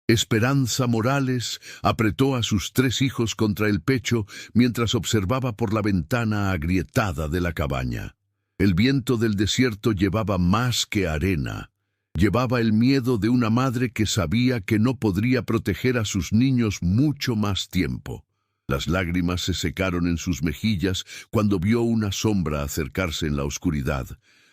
Esperanza Morales apretó a sus 3 hijos contra el pecho mientras observaba por la ventana agrietada de la cabaña. El viento del desierto llevaba más que arena. Llevaba el miedo de una madre que sabía que no podría proteger a sus niños mucho más tiempo. Las lágrimas se secaron en sus mejillas cuando vio una sombra acercarse en la oscuridad,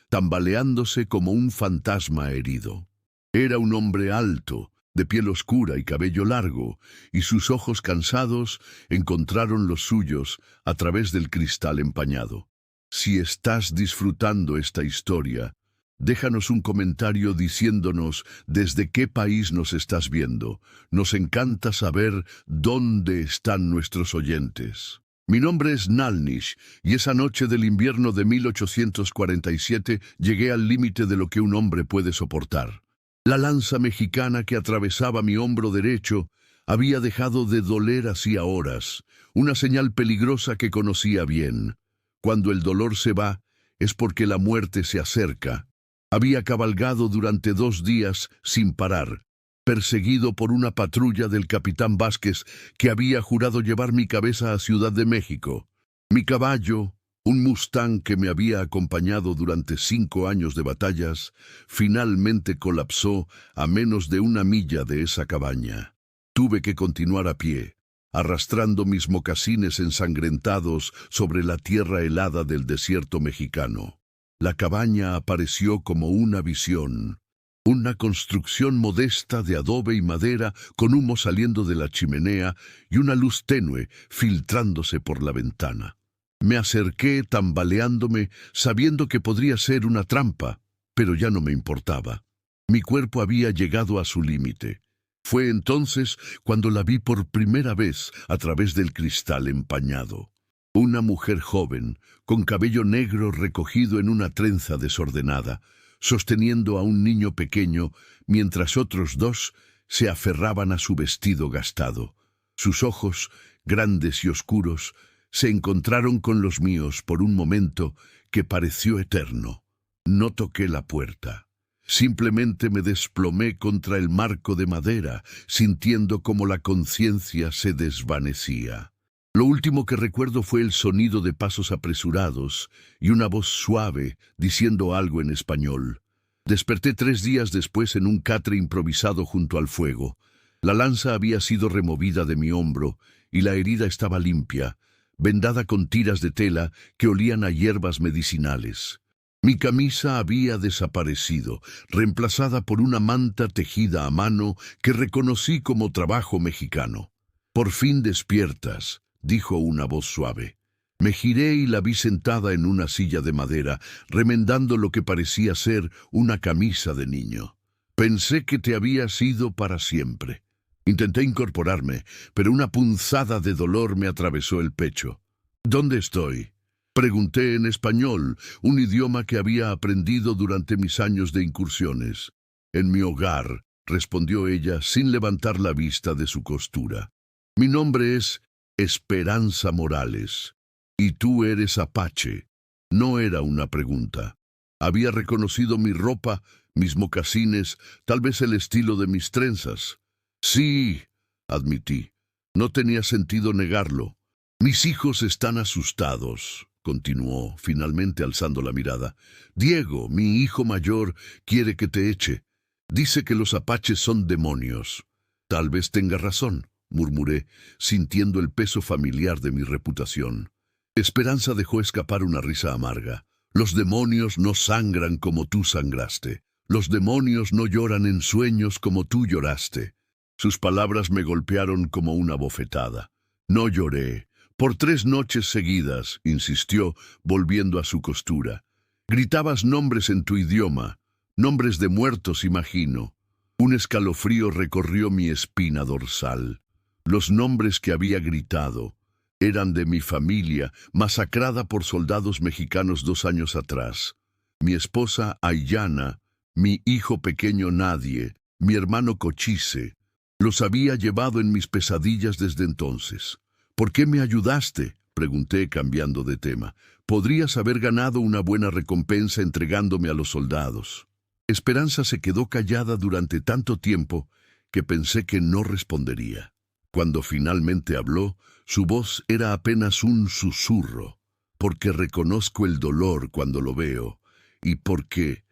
tambaleándose como un fantasma herido. Era un hombre alto, de piel oscura y cabello largo, y sus ojos cansados encontraron los suyos a través del cristal empañado. Si estás disfrutando esta historia, déjanos un comentario diciéndonos desde qué país nos estás viendo. Nos encanta saber dónde están nuestros oyentes. Mi nombre es Nalnish, y esa noche del invierno de 1847 llegué al límite de lo que un hombre puede soportar. La lanza mexicana que atravesaba mi hombro derecho había dejado de doler hacía horas, una señal peligrosa que conocía bien. Cuando el dolor se va, es porque la muerte se acerca. Había cabalgado durante 2 días sin parar, perseguido por una patrulla del capitán Vázquez que había jurado llevar mi cabeza a Ciudad de México. Mi caballo, un Mustang que me había acompañado durante 5 años de batallas, finalmente colapsó a menos de 1 milla de esa cabaña. Tuve que continuar a pie, arrastrando mis mocasines ensangrentados sobre la tierra helada del desierto mexicano. La cabaña apareció como una visión. Una construcción modesta de adobe y madera con humo saliendo de la chimenea y una luz tenue filtrándose por la ventana. Me acerqué tambaleándome, sabiendo que podría ser una trampa, pero ya no me importaba. Mi cuerpo había llegado a su límite. Fue entonces cuando la vi por primera vez a través del cristal empañado. Una mujer joven, con cabello negro recogido en una trenza desordenada, sosteniendo a un niño pequeño, mientras otros 2 se aferraban a su vestido gastado. Sus ojos, grandes y oscuros, se encontraron con los míos por un momento que pareció eterno. No toqué la puerta. Simplemente me desplomé contra el marco de madera, sintiendo como la conciencia se desvanecía. Lo último que recuerdo fue el sonido de pasos apresurados y una voz suave diciendo algo en español. Desperté 3 días después en un catre improvisado junto al fuego. La lanza había sido removida de mi hombro y la herida estaba limpia, vendada con tiras de tela que olían a hierbas medicinales. Mi camisa había desaparecido, reemplazada por una manta tejida a mano que reconocí como trabajo mexicano. «Por fin despiertas», dijo una voz suave. Me giré y la vi sentada en una silla de madera, remendando lo que parecía ser una camisa de niño. «Pensé que te habías ido para siempre». Intenté incorporarme, pero una punzada de dolor me atravesó el pecho. «¿Dónde estoy?», pregunté en español, un idioma que había aprendido durante mis años de incursiones. «En mi hogar», respondió ella sin levantar la vista de su costura. «Mi nombre es Esperanza Morales. Y tú eres apache». No era una pregunta. Había reconocido mi ropa, mis mocasines, tal vez el estilo de mis trenzas. «Sí», admití. No tenía sentido negarlo. «Mis hijos están asustados», continuó, finalmente alzando la mirada. «Diego, mi hijo mayor, quiere que te eche. Dice que los apaches son demonios». «Tal vez tenga razón», murmuré, sintiendo el peso familiar de mi reputación. Esperanza dejó escapar una risa amarga. «Los demonios no sangran como tú sangraste. Los demonios no lloran en sueños como tú lloraste». Sus palabras me golpearon como una bofetada. «No lloré. Por 3 noches seguidas», insistió, volviendo a su costura. «Gritabas nombres en tu idioma, nombres de muertos, imagino». Un escalofrío recorrió mi espina dorsal. Los nombres que había gritado eran de mi familia, masacrada por soldados mexicanos 2 años atrás. Mi esposa Ayana, mi hijo pequeño Nadie, mi hermano Cochise. Los había llevado en mis pesadillas desde entonces. «¿Por qué me ayudaste?», pregunté cambiando de tema. «Podrías haber ganado una buena recompensa entregándome a los soldados». Esperanza se quedó callada durante tanto tiempo que pensé que no respondería. Cuando finalmente habló, su voz era apenas un susurro, porque reconozco el dolor cuando lo veo, y porque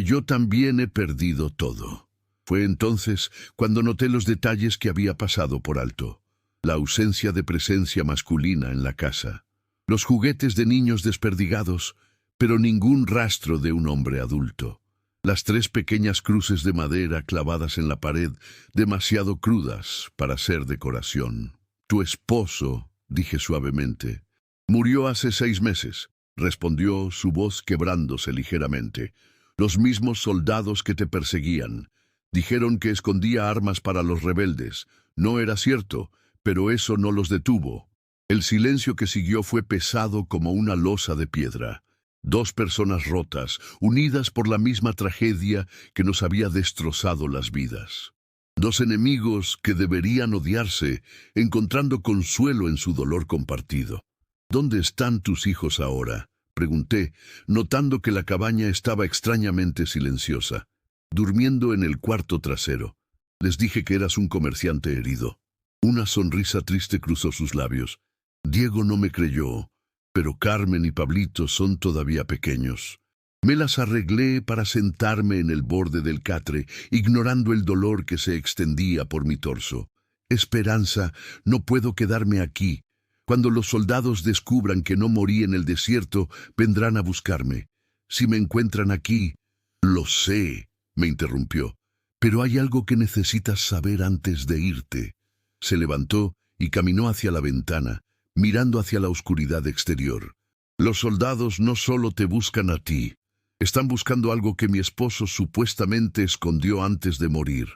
yo también he perdido todo. Fue entonces cuando noté los detalles que había pasado por alto. La ausencia de presencia masculina en la casa. Los juguetes de niños desperdigados, pero ningún rastro de un hombre adulto. Las 3 pequeñas cruces de madera clavadas en la pared, demasiado crudas para ser decoración. Tu esposo, dije suavemente. Murió hace 6 meses, respondió su voz quebrándose ligeramente. Los mismos soldados que te perseguían. Dijeron que escondía armas para los rebeldes. No era cierto, pero eso no los detuvo. El silencio que siguió fue pesado como una losa de piedra. 2 personas rotas, unidas por la misma tragedia que nos había destrozado las vidas. 2 enemigos que deberían odiarse, encontrando consuelo en su dolor compartido. ¿Dónde están tus hijos ahora?, pregunté, notando que la cabaña estaba extrañamente silenciosa. Durmiendo en el cuarto trasero. Les dije que eras un comerciante herido. Una sonrisa triste cruzó sus labios. Diego no me creyó, pero Carmen y Pablito son todavía pequeños. Me las arreglé para sentarme en el borde del catre, ignorando el dolor que se extendía por mi torso. Esperanza, no puedo quedarme aquí. Cuando los soldados descubran que no morí en el desierto, vendrán a buscarme. Si me encuentran aquí, lo sé, me interrumpió, pero hay algo que necesitas saber antes de irte. Se levantó y caminó hacia la ventana, mirando hacia la oscuridad exterior. Los soldados no solo te buscan a ti, están buscando algo que mi esposo supuestamente escondió antes de morir.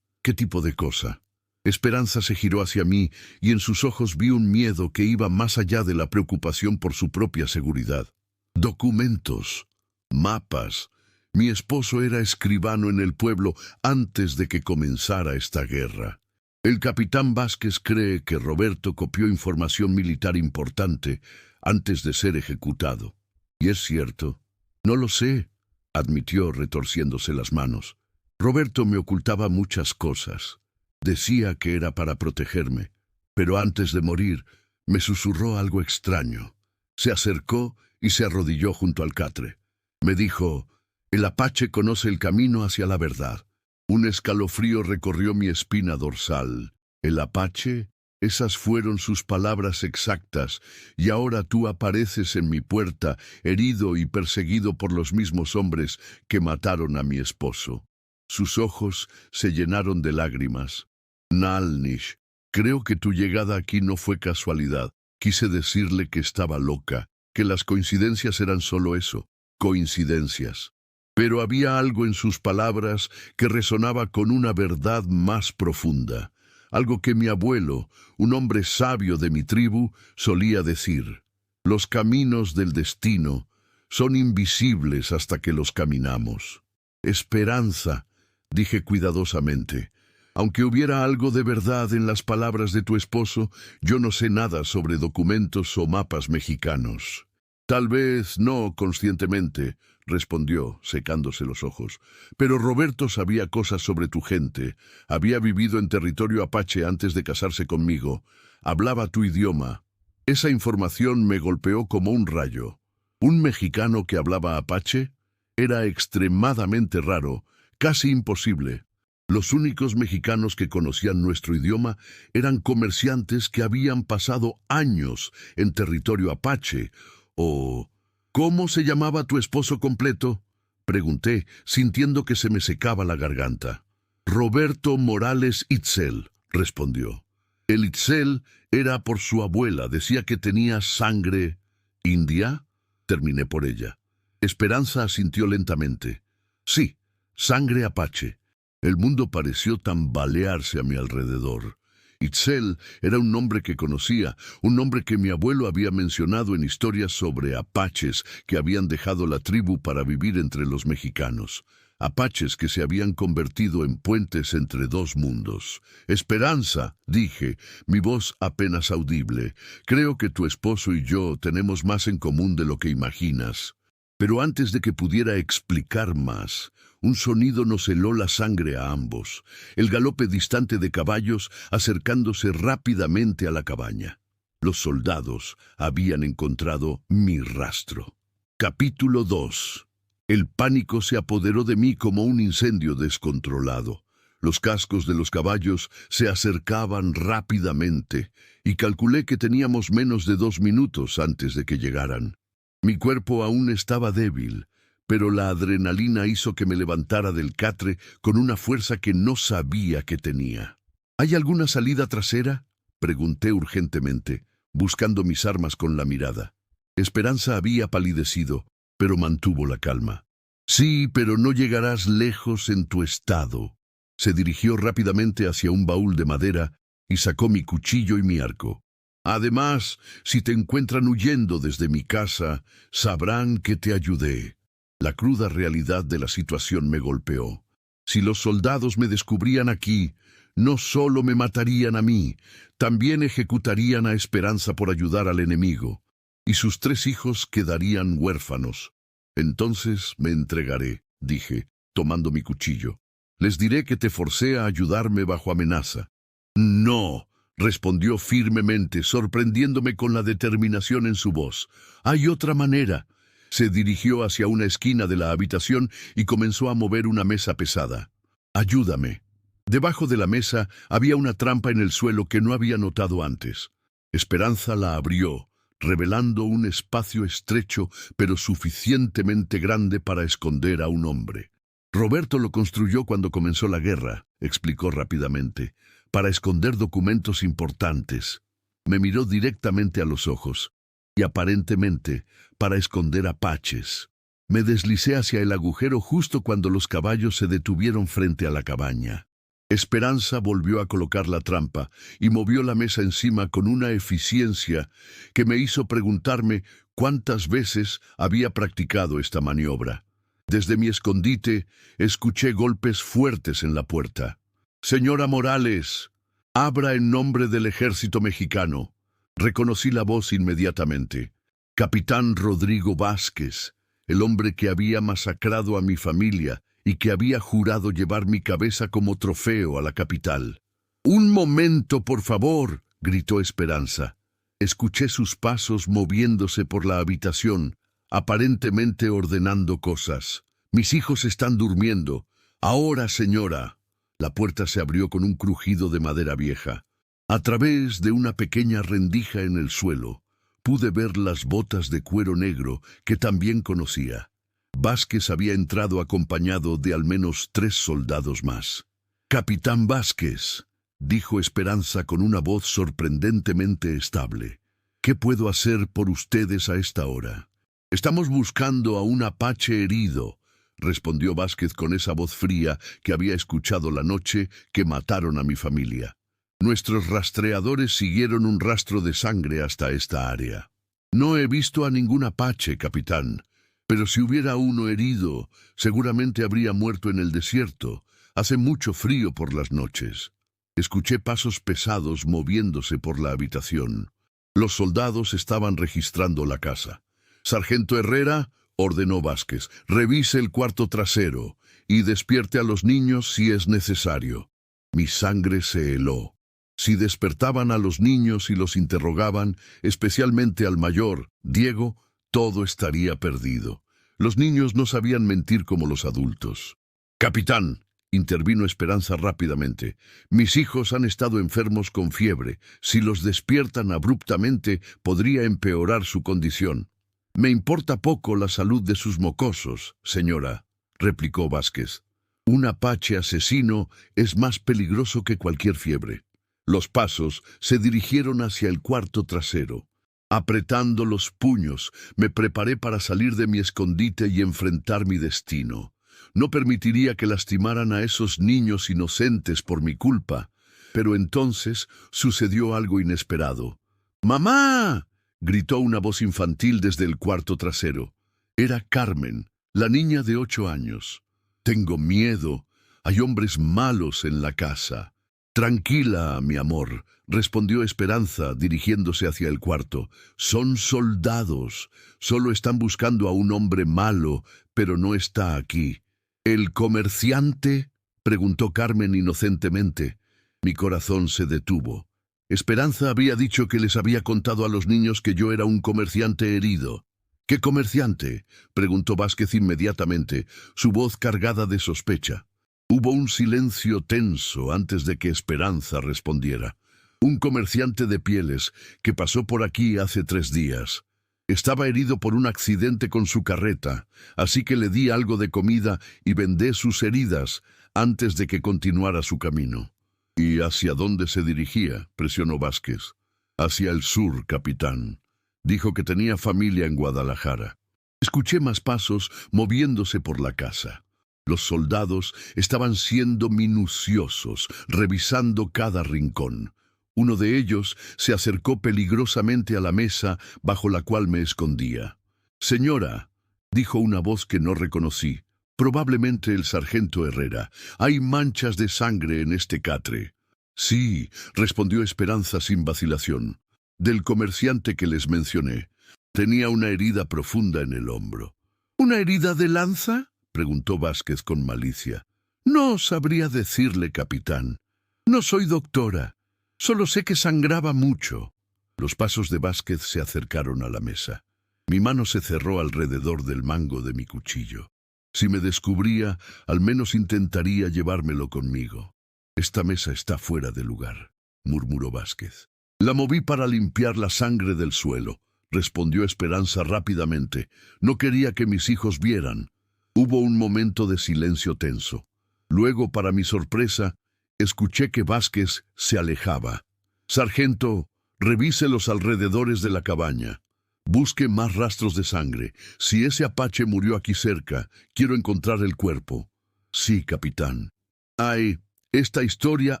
¿Qué tipo de cosa? Esperanza se giró hacia mí y en sus ojos vi un miedo que iba más allá de la preocupación por su propia seguridad. Documentos, mapas. Mi esposo era escribano en el pueblo antes de que comenzara esta guerra. El capitán Vázquez cree que Roberto copió información militar importante antes de ser ejecutado. ¿Y es cierto? No lo sé, admitió retorciéndose las manos. Roberto me ocultaba muchas cosas. Decía que era para protegerme, pero antes de morir me susurró algo extraño. Se acercó y se arrodilló junto al catre. Me dijo: «El apache conoce el camino hacia la verdad». Un escalofrío recorrió mi espina dorsal. ¿El apache? Esas fueron sus palabras exactas, y ahora tú apareces en mi puerta, herido y perseguido por los mismos hombres que mataron a mi esposo. Sus ojos se llenaron de lágrimas. Nalnish, creo que tu llegada aquí no fue casualidad. Quise decirle que estaba loca, que las coincidencias eran solo eso, coincidencias. Pero había algo en sus palabras que resonaba con una verdad más profunda, algo que mi abuelo, un hombre sabio de mi tribu, solía decir: los caminos del destino son invisibles hasta que los caminamos. Esperanza, dije cuidadosamente. Aunque hubiera algo de verdad en las palabras de tu esposo, yo no sé nada sobre documentos o mapas mexicanos. Tal vez no conscientemente, respondió, secándose los ojos. Pero Roberto sabía cosas sobre tu gente. Había vivido en territorio apache antes de casarse conmigo. Hablaba tu idioma. Esa información me golpeó como un rayo. ¿Un mexicano que hablaba apache? Era extremadamente raro, casi imposible. Los únicos mexicanos que conocían nuestro idioma eran comerciantes que habían pasado años en territorio apache. O... ¿Cómo se llamaba tu esposo completo?, pregunté, sintiendo que se me secaba la garganta. Roberto Morales Itzel, respondió. El Itzel era por su abuela, decía que tenía sangre... ¿India? Terminé por ella. Esperanza asintió lentamente. Sí, sangre apache. El mundo pareció tambalearse a mi alrededor. Itzel era un nombre que conocía, un nombre que mi abuelo había mencionado en historias sobre apaches que habían dejado la tribu para vivir entre los mexicanos. Apaches que se habían convertido en puentes entre dos mundos. Esperanza, dije, mi voz apenas audible. Creo que tu esposo y yo tenemos más en común de lo que imaginas. Pero antes de que pudiera explicar más, Un sonido nos heló la sangre a ambos, el galope distante de caballos acercándose rápidamente a la cabaña. Los soldados habían encontrado mi rastro. Capítulo 2. El pánico se apoderó de mí como un incendio descontrolado. Los cascos de los caballos se acercaban rápidamente y calculé que teníamos menos de 2 minutos antes de que llegaran. Mi cuerpo aún estaba débil, pero la adrenalina hizo que me levantara del catre con una fuerza que no sabía que tenía. ¿Hay alguna salida trasera?, pregunté urgentemente, buscando mis armas con la mirada. Esperanza había palidecido, pero mantuvo la calma. Sí, pero no llegarás lejos en tu estado. Se dirigió rápidamente hacia un baúl de madera y sacó mi cuchillo y mi arco. Además, si te encuentran huyendo desde mi casa, sabrán que te ayudé. La cruda realidad de la situación me golpeó. Si los soldados me descubrían aquí, no solo me matarían a mí, también ejecutarían a Esperanza por ayudar al enemigo, y sus 3 hijos quedarían huérfanos. Entonces me entregaré, dije, tomando mi cuchillo. Les diré que te forcé a ayudarme bajo amenaza. No, respondió firmemente, sorprendiéndome con la determinación en su voz. Hay otra manera. Se dirigió hacia una esquina de la habitación y comenzó a mover una mesa pesada. Ayúdame. Debajo de la mesa había una trampa en el suelo que no había notado antes. Esperanza la abrió, revelando un espacio estrecho pero suficientemente grande para esconder a un hombre. Roberto lo construyó cuando comenzó la guerra, explicó rápidamente, para esconder documentos importantes. Me miró directamente a los ojos, y aparentemente para esconder apaches. Me deslicé hacia el agujero justo cuando los caballos se detuvieron frente a la cabaña. Esperanza volvió a colocar la trampa y movió la mesa encima con una eficiencia que me hizo preguntarme cuántas veces había practicado esta maniobra. Desde mi escondite escuché golpes fuertes en la puerta. «Señora Morales, abra en nombre del ejército mexicano». Reconocí la voz inmediatamente. Capitán Rodrigo Vázquez, el hombre que había masacrado a mi familia y que había jurado llevar mi cabeza como trofeo a la capital. «Un momento, por favor», gritó Esperanza. Escuché sus pasos moviéndose por la habitación, aparentemente ordenando cosas. «Mis hijos están durmiendo. Ahora, señora». La puerta se abrió con un crujido de madera vieja. A través de una pequeña rendija en el suelo, pude ver las botas de cuero negro que también conocía. Vázquez había entrado acompañado de al menos 3 soldados más. «Capitán Vázquez», dijo Esperanza con una voz sorprendentemente estable. «¿Qué puedo hacer por ustedes a esta hora?» «Estamos buscando a un apache herido», respondió Vázquez con esa voz fría que había escuchado la noche que mataron a mi familia. «Nuestros rastreadores siguieron un rastro de sangre hasta esta área. No he visto a ningún apache, capitán, pero si hubiera uno herido, seguramente habría muerto en el desierto. Hace mucho frío por las noches». Escuché pasos pesados moviéndose por la habitación. Los soldados estaban registrando la casa. «Sargento Herrera», ordenó Vázquez, «revise el cuarto trasero y despierte a los niños si es necesario». Mi sangre se heló. Si despertaban a los niños y los interrogaban, especialmente al mayor, Diego, todo estaría perdido. Los niños no sabían mentir como los adultos. «Capitán», intervino Esperanza rápidamente, «mis hijos han estado enfermos con fiebre. Si los despiertan abruptamente, podría empeorar su condición». «Me importa poco la salud de sus mocosos, señora», replicó Vázquez. «Un apache asesino es más peligroso que cualquier fiebre». Los pasos se dirigieron hacia el cuarto trasero. Apretando los puños, me preparé para salir de mi escondite y enfrentar mi destino. No permitiría que lastimaran a esos niños inocentes por mi culpa. Pero entonces sucedió algo inesperado. «¡Mamá!», gritó una voz infantil desde el cuarto trasero. Era Carmen, la niña de 8 años. «Tengo miedo. Hay hombres malos en la casa». «Tranquila, mi amor», respondió Esperanza, dirigiéndose hacia el cuarto. «Son soldados. Solo están buscando a un hombre malo, pero no está aquí». ¿El comerciante? Preguntó Carmen inocentemente. Mi corazón se detuvo. Esperanza había dicho que les había contado a los niños que yo era un comerciante herido. ¿Qué comerciante? Preguntó Vázquez inmediatamente, su voz cargada de sospecha. Hubo un silencio tenso antes de que Esperanza respondiera. Un comerciante de pieles que pasó por aquí hace 3 días. Estaba herido por un accidente con su carreta, así que le di algo de comida y vendé sus heridas antes de que continuara su camino. ¿Y hacia dónde se dirigía?, presionó Vázquez. Hacia el sur, capitán. Dijo que tenía familia en Guadalajara. Escuché más pasos moviéndose por la casa. Los soldados estaban siendo minuciosos, revisando cada rincón. Uno de ellos se acercó peligrosamente a la mesa bajo la cual me escondía. «Señora», dijo una voz que no reconocí, probablemente el sargento Herrera, «hay manchas de sangre en este catre». «Sí», respondió Esperanza sin vacilación, «del comerciante que les mencioné. Tenía una herida profunda en el hombro». «¿Una herida de lanza?», preguntó Vázquez con malicia. «No sabría decirle, capitán. No soy doctora. Solo sé que sangraba mucho». Los pasos de Vázquez se acercaron a la mesa. Mi mano se cerró alrededor del mango de mi cuchillo. Si me descubría, al menos intentaría llevármelo conmigo. «Esta mesa está fuera de lugar», murmuró Vázquez. «La moví para limpiar la sangre del suelo», respondió Esperanza rápidamente. «No quería que mis hijos vieran». Hubo un momento de silencio tenso. Luego, para mi sorpresa, escuché que Vázquez se alejaba. «Sargento, revise los alrededores de la cabaña. Busque más rastros de sangre. Si ese apache murió aquí cerca, quiero encontrar el cuerpo». «Sí, capitán». «Ay, esta historia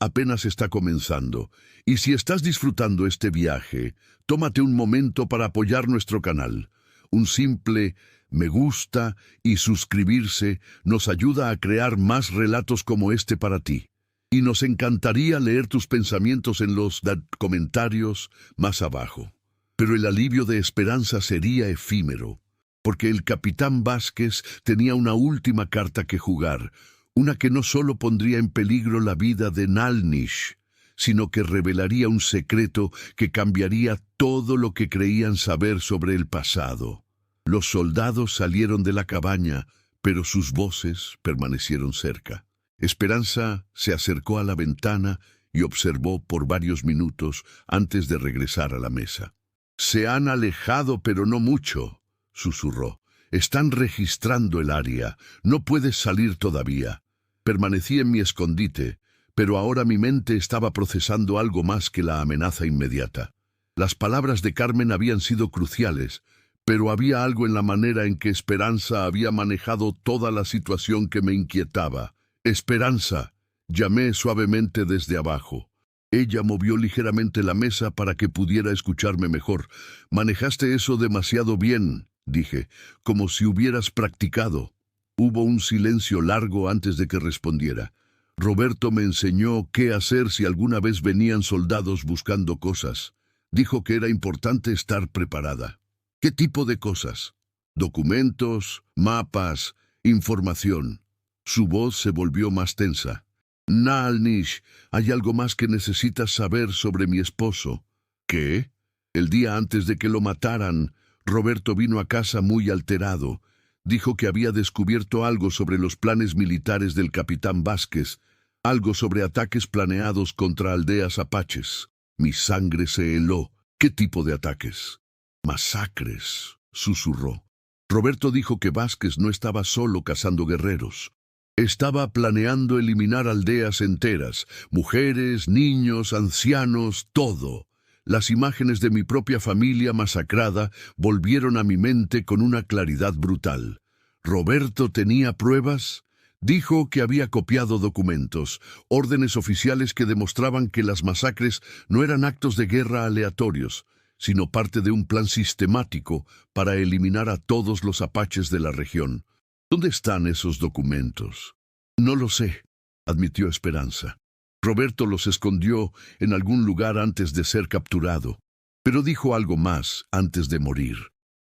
apenas está comenzando. Y si estás disfrutando este viaje, tómate un momento para apoyar nuestro canal. Un simple me gusta y suscribirse nos ayuda a crear más relatos como este para ti. Y nos encantaría leer tus pensamientos en los comentarios más abajo». Pero el alivio de Esperanza sería efímero, porque el capitán Vázquez tenía una última carta que jugar, una que no solo pondría en peligro la vida de Nalnish, sino que revelaría un secreto que cambiaría todo lo que creían saber sobre el pasado. Los soldados salieron de la cabaña, pero sus voces permanecieron cerca. Esperanza se acercó a la ventana y observó por varios minutos antes de regresar a la mesa. «Se han alejado, pero no mucho», susurró. «Están registrando el área. No puedes salir todavía». Permanecí en mi escondite, pero ahora mi mente estaba procesando algo más que la amenaza inmediata. Las palabras de Carmen habían sido cruciales, pero había algo en la manera en que Esperanza había manejado toda la situación que me inquietaba. «Esperanza», llamé suavemente desde abajo. Ella movió ligeramente la mesa para que pudiera escucharme mejor. «Manejaste eso demasiado bien», dije, «como si hubieras practicado». Hubo un silencio largo antes de que respondiera. «Roberto me enseñó qué hacer si alguna vez venían soldados buscando cosas. Dijo que era importante estar preparada». «¿Qué tipo de cosas?» «Documentos, mapas, información». Su voz se volvió más tensa. «Nalnish, hay algo más que necesitas saber sobre mi esposo». «¿Qué?» «El día antes de que lo mataran, Roberto vino a casa muy alterado. Dijo que había descubierto algo sobre los planes militares del capitán Vázquez, algo sobre ataques planeados contra aldeas apaches. Mi sangre se heló. ¿Qué tipo de ataques?» «Masacres», susurró. Roberto dijo que Vázquez no estaba solo cazando guerreros. Estaba planeando eliminar aldeas enteras, mujeres, niños, ancianos, todo. Las imágenes de mi propia familia masacrada volvieron a mi mente con una claridad brutal. ¿Roberto tenía pruebas? Dijo que había copiado documentos, órdenes oficiales que demostraban que las masacres no eran actos de guerra aleatorios, sino parte de un plan sistemático para eliminar a todos los apaches de la región. ¿Dónde están esos documentos? «No lo sé», admitió Esperanza. «Roberto los escondió en algún lugar antes de ser capturado. Pero dijo algo más antes de morir».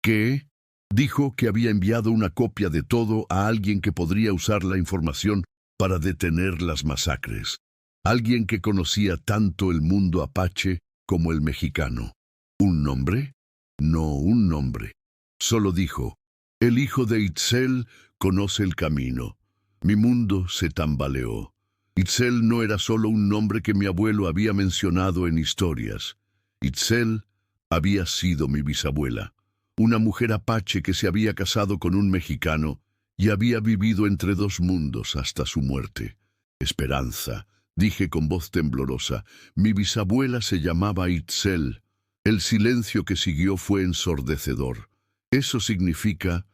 «¿Qué?» Dijo que había enviado una copia de todo a alguien que podría usar la información para detener las masacres. Alguien que conocía tanto el mundo apache como el mexicano. ¿Un nombre? No un nombre. Solo dijo: el hijo de Itzel conoce el camino. Mi mundo se tambaleó. Itzel no era solo un nombre que mi abuelo había mencionado en historias. Itzel había sido mi bisabuela, una mujer apache que se había casado con un mexicano y había vivido entre dos mundos hasta su muerte. Esperanza, dije con voz temblorosa, mi bisabuela se llamaba Itzel. El silencio que siguió fue ensordecedor. Eso significa...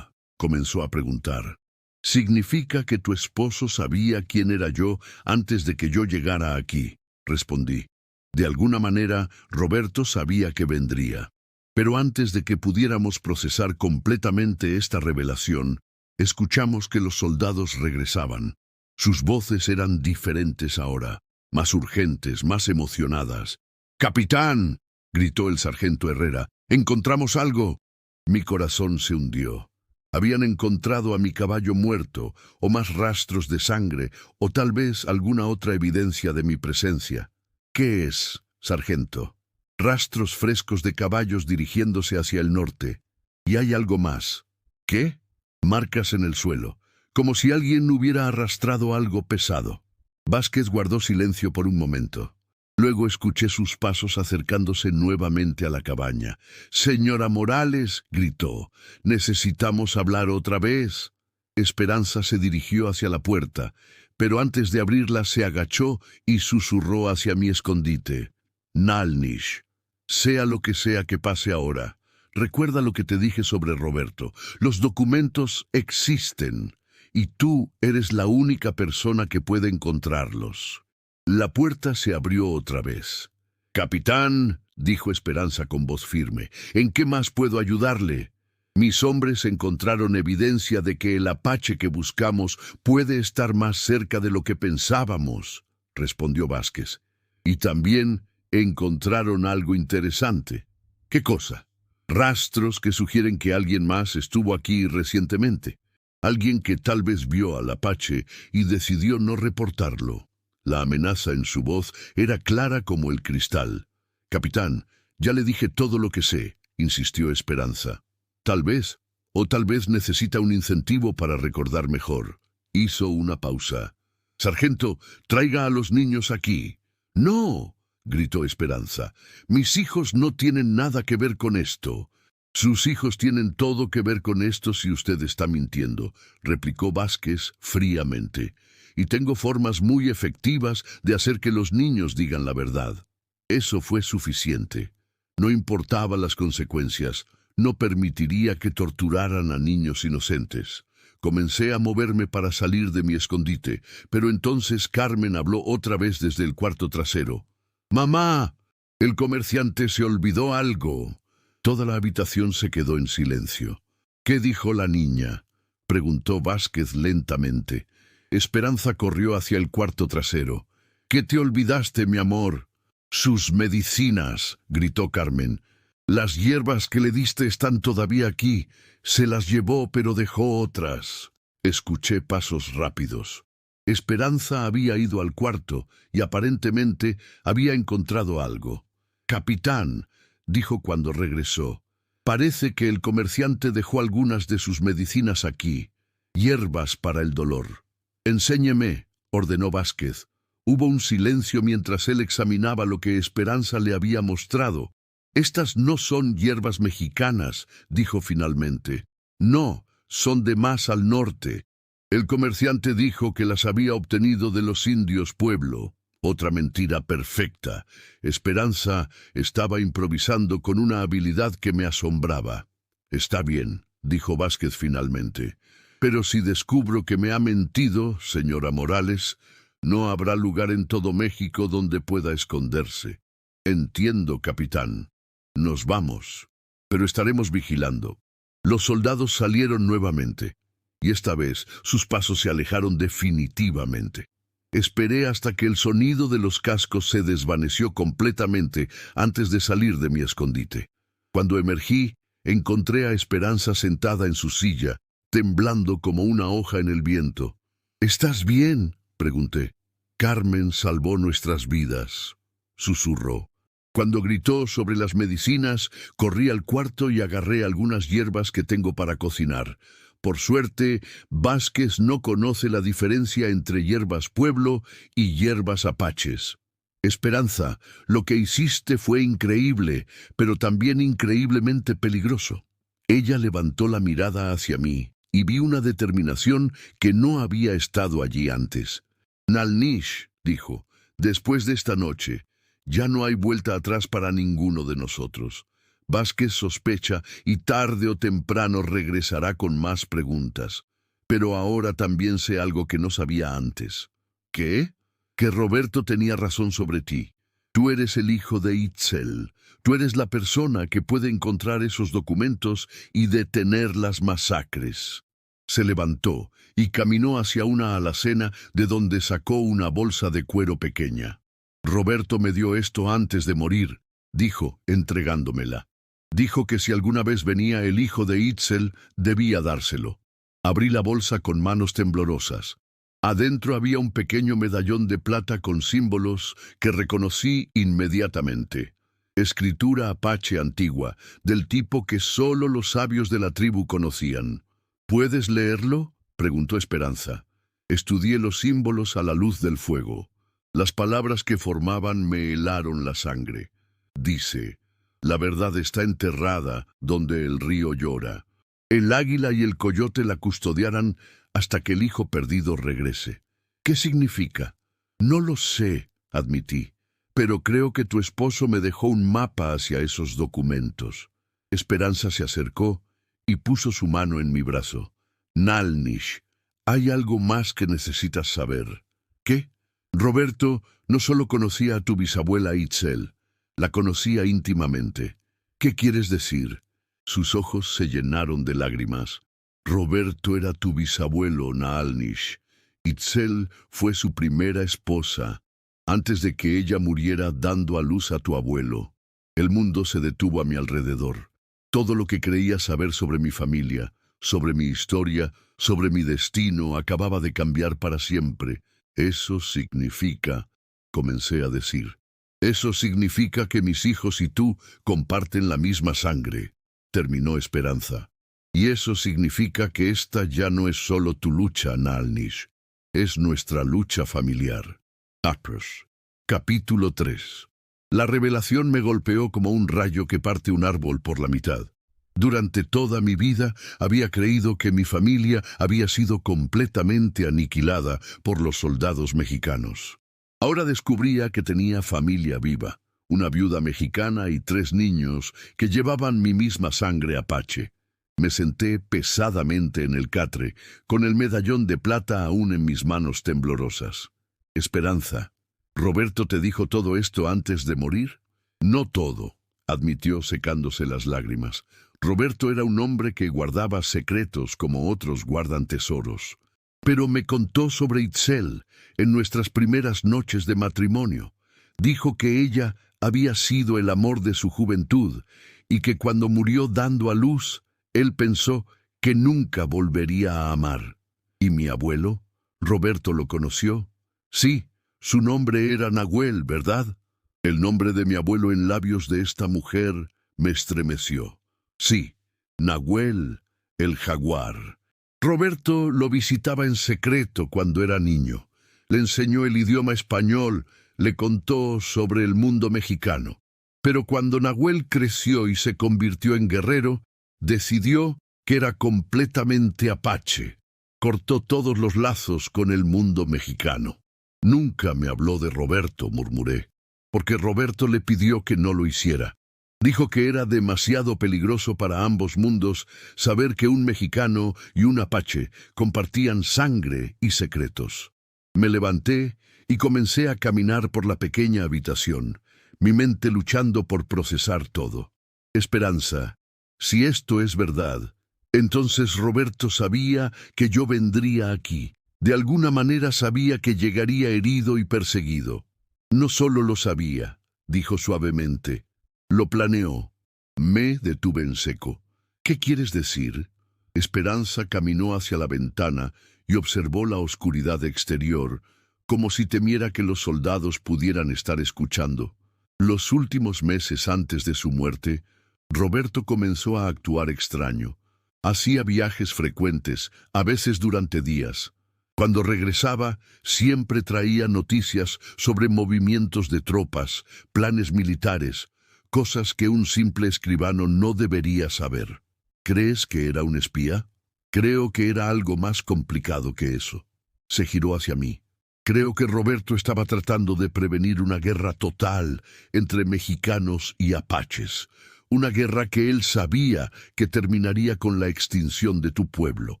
comenzó a preguntar. Significa que tu esposo sabía quién era yo antes de que yo llegara aquí, respondí. De alguna manera, Roberto sabía que vendría. Pero antes de que pudiéramos procesar completamente esta revelación, escuchamos que los soldados regresaban. Sus voces eran diferentes ahora, más urgentes, más emocionadas. ¡Capitán!, gritó el sargento Herrera. ¡Encontramos algo! Mi corazón se hundió. Habían encontrado a mi caballo muerto, o más rastros de sangre, o tal vez alguna otra evidencia de mi presencia. ¿Qué es, sargento? Rastros frescos de caballos dirigiéndose hacia el norte. Y hay algo más. ¿Qué? Marcas en el suelo, como si alguien hubiera arrastrado algo pesado. Vázquez guardó silencio por un momento. Luego escuché sus pasos acercándose nuevamente a la cabaña. «Señora Morales», gritó, «necesitamos hablar otra vez». Esperanza se dirigió hacia la puerta, pero antes de abrirla se agachó y susurró hacia mi escondite. «Nalnish, sea lo que sea que pase ahora, recuerda lo que te dije sobre Roberto. Los documentos existen, y tú eres la única persona que puede encontrarlos». La puerta se abrió otra vez. «Capitán», dijo Esperanza con voz firme, «¿en qué más puedo ayudarle? Mis hombres encontraron evidencia de que el apache que buscamos puede estar más cerca de lo que pensábamos», respondió Vázquez. «Y también encontraron algo interesante». «¿Qué cosa?» «Rastros que sugieren que alguien más estuvo aquí recientemente. Alguien que tal vez vio al apache y decidió no reportarlo». La amenaza en su voz era clara como el cristal. «Capitán, ya le dije todo lo que sé», insistió Esperanza. «Tal vez, o tal vez necesita un incentivo para recordar mejor». Hizo una pausa. «Sargento, traiga a los niños aquí». «No», gritó Esperanza, «mis hijos no tienen nada que ver con esto». «Sus hijos tienen todo que ver con esto si usted está mintiendo», replicó Vázquez fríamente. «Y tengo formas muy efectivas de hacer que los niños digan la verdad». Eso fue suficiente. No importaba las consecuencias. No permitiría que torturaran a niños inocentes. Comencé a moverme para salir de mi escondite, pero entonces Carmen habló otra vez desde el cuarto trasero. «¡Mamá! El comerciante se olvidó algo». Toda la habitación se quedó en silencio. «¿Qué dijo la niña?», preguntó Vázquez lentamente. Esperanza corrió hacia el cuarto trasero. «¿Qué te olvidaste, mi amor?» «Sus medicinas», gritó Carmen. «Las hierbas que le diste están todavía aquí. Se las llevó, pero dejó otras». Escuché pasos rápidos. Esperanza había ido al cuarto y aparentemente había encontrado algo. «Capitán», dijo cuando regresó, «parece que el comerciante dejó algunas de sus medicinas aquí. Hierbas para el dolor». «Enséñeme», ordenó Vázquez. Hubo un silencio mientras él examinaba lo que Esperanza le había mostrado. «Estas no son hierbas mexicanas», dijo finalmente. «No, son de más al norte. El comerciante dijo que las había obtenido de los indios pueblo». Otra mentira perfecta. Esperanza estaba improvisando con una habilidad que me asombraba. «Está bien», dijo Vázquez finalmente. «Pero si descubro que me ha mentido, señora Morales, no habrá lugar en todo México donde pueda esconderse». «Entiendo, capitán. Nos vamos. Pero estaremos vigilando». Los soldados salieron nuevamente, y esta vez sus pasos se alejaron definitivamente. Esperé hasta que el sonido de los cascos se desvaneció completamente antes de salir de mi escondite. Cuando emergí, encontré a Esperanza sentada en su silla, temblando como una hoja en el viento. —¿Estás bien? —pregunté. —Carmen salvó nuestras vidas —susurró. Cuando gritó sobre las medicinas, corrí al cuarto y agarré algunas hierbas que tengo para cocinar. Por suerte, Vázquez no conoce la diferencia entre hierbas pueblo y hierbas apaches. Esperanza, lo que hiciste fue increíble, pero también increíblemente peligroso. Ella levantó la mirada hacia mí y vi una determinación que no había estado allí antes. —Nalnish —dijo—, después de esta noche, ya no hay vuelta atrás para ninguno de nosotros. Vázquez sospecha y tarde o temprano regresará con más preguntas. Pero ahora también sé algo que no sabía antes. ¿Qué? Que Roberto tenía razón sobre ti. Tú eres el hijo de Itzel. Tú eres la persona que puede encontrar esos documentos y detener las masacres. Se levantó y caminó hacia una alacena de donde sacó una bolsa de cuero pequeña. Roberto me dio esto antes de morir, dijo, entregándomela. Dijo que si alguna vez venía el hijo de Itzel, debía dárselo. Abrí la bolsa con manos temblorosas. Adentro había un pequeño medallón de plata con símbolos que reconocí inmediatamente. Escritura apache antigua, del tipo que solo los sabios de la tribu conocían. —¿Puedes leerlo? —preguntó Esperanza. Estudié los símbolos a la luz del fuego. Las palabras que formaban me helaron la sangre. Dice: la verdad está enterrada donde el río llora. El águila y el coyote la custodiarán hasta que el hijo perdido regrese. ¿Qué significa? No lo sé, admití, pero creo que tu esposo me dejó un mapa hacia esos documentos. Esperanza se acercó y puso su mano en mi brazo. Nalnish, hay algo más que necesitas saber. ¿Qué? Roberto no solo conocía a tu bisabuela Itzel, la conocía íntimamente. ¿Qué quieres decir? Sus ojos se llenaron de lágrimas. Roberto era tu bisabuelo, Naalnish. Itzel fue su primera esposa, antes de que ella muriera dando a luz a tu abuelo. El mundo se detuvo a mi alrededor. Todo lo que creía saber sobre mi familia, sobre mi historia, sobre mi destino, acababa de cambiar para siempre. Eso significa, comencé a decir. Eso significa que mis hijos y tú comparten la misma sangre, terminó Esperanza. Y eso significa que esta ya no es solo tu lucha, Naalnish. Es nuestra lucha familiar. Acres. Capítulo 3. La revelación me golpeó como un rayo que parte un árbol por la mitad. Durante toda mi vida había creído que mi familia había sido completamente aniquilada por los soldados mexicanos. Ahora descubría que tenía familia viva, una viuda mexicana y 3 niños que llevaban mi misma sangre apache. Me senté pesadamente en el catre, con el medallón de plata aún en mis manos temblorosas. Esperanza, ¿Roberto te dijo todo esto antes de morir? No todo, admitió secándose las lágrimas. Roberto era un hombre que guardaba secretos como otros guardan tesoros. Pero me contó sobre Itzel en nuestras primeras noches de matrimonio. Dijo que ella había sido el amor de su juventud y que cuando murió dando a luz, él pensó que nunca volvería a amar. ¿Y mi abuelo? ¿Roberto lo conoció? Sí, su nombre era Nahuel, ¿verdad? El nombre de mi abuelo en labios de esta mujer me estremeció. Sí, Nahuel, el jaguar. Roberto lo visitaba en secreto cuando era niño. Le enseñó el idioma español, le contó sobre el mundo mexicano. Pero cuando Nahuel creció y se convirtió en guerrero, decidió que era completamente apache. Cortó todos los lazos con el mundo mexicano. Nunca me habló de Roberto, murmuré, porque Roberto le pidió que no lo hiciera. Dijo que era demasiado peligroso para ambos mundos saber que un mexicano y un apache compartían sangre y secretos. Me levanté y comencé a caminar por la pequeña habitación, mi mente luchando por procesar todo. Esperanza, si esto es verdad, entonces Roberto sabía que yo vendría aquí. De alguna manera sabía que llegaría herido y perseguido. No solo lo sabía, dijo suavemente. Lo planeó. Me detuve en seco. ¿Qué quieres decir? Esperanza caminó hacia la ventana y observó la oscuridad exterior, como si temiera que los soldados pudieran estar escuchando. Los últimos meses antes de su muerte, Roberto comenzó a actuar extraño. Hacía viajes frecuentes, a veces durante días. Cuando regresaba, siempre traía noticias sobre movimientos de tropas, planes militares, cosas que un simple escribano no debería saber. ¿Crees que era un espía? Creo que era algo más complicado que eso. Se giró hacia mí. Creo que Roberto estaba tratando de prevenir una guerra total entre mexicanos y apaches. Una guerra que él sabía que terminaría con la extinción de tu pueblo.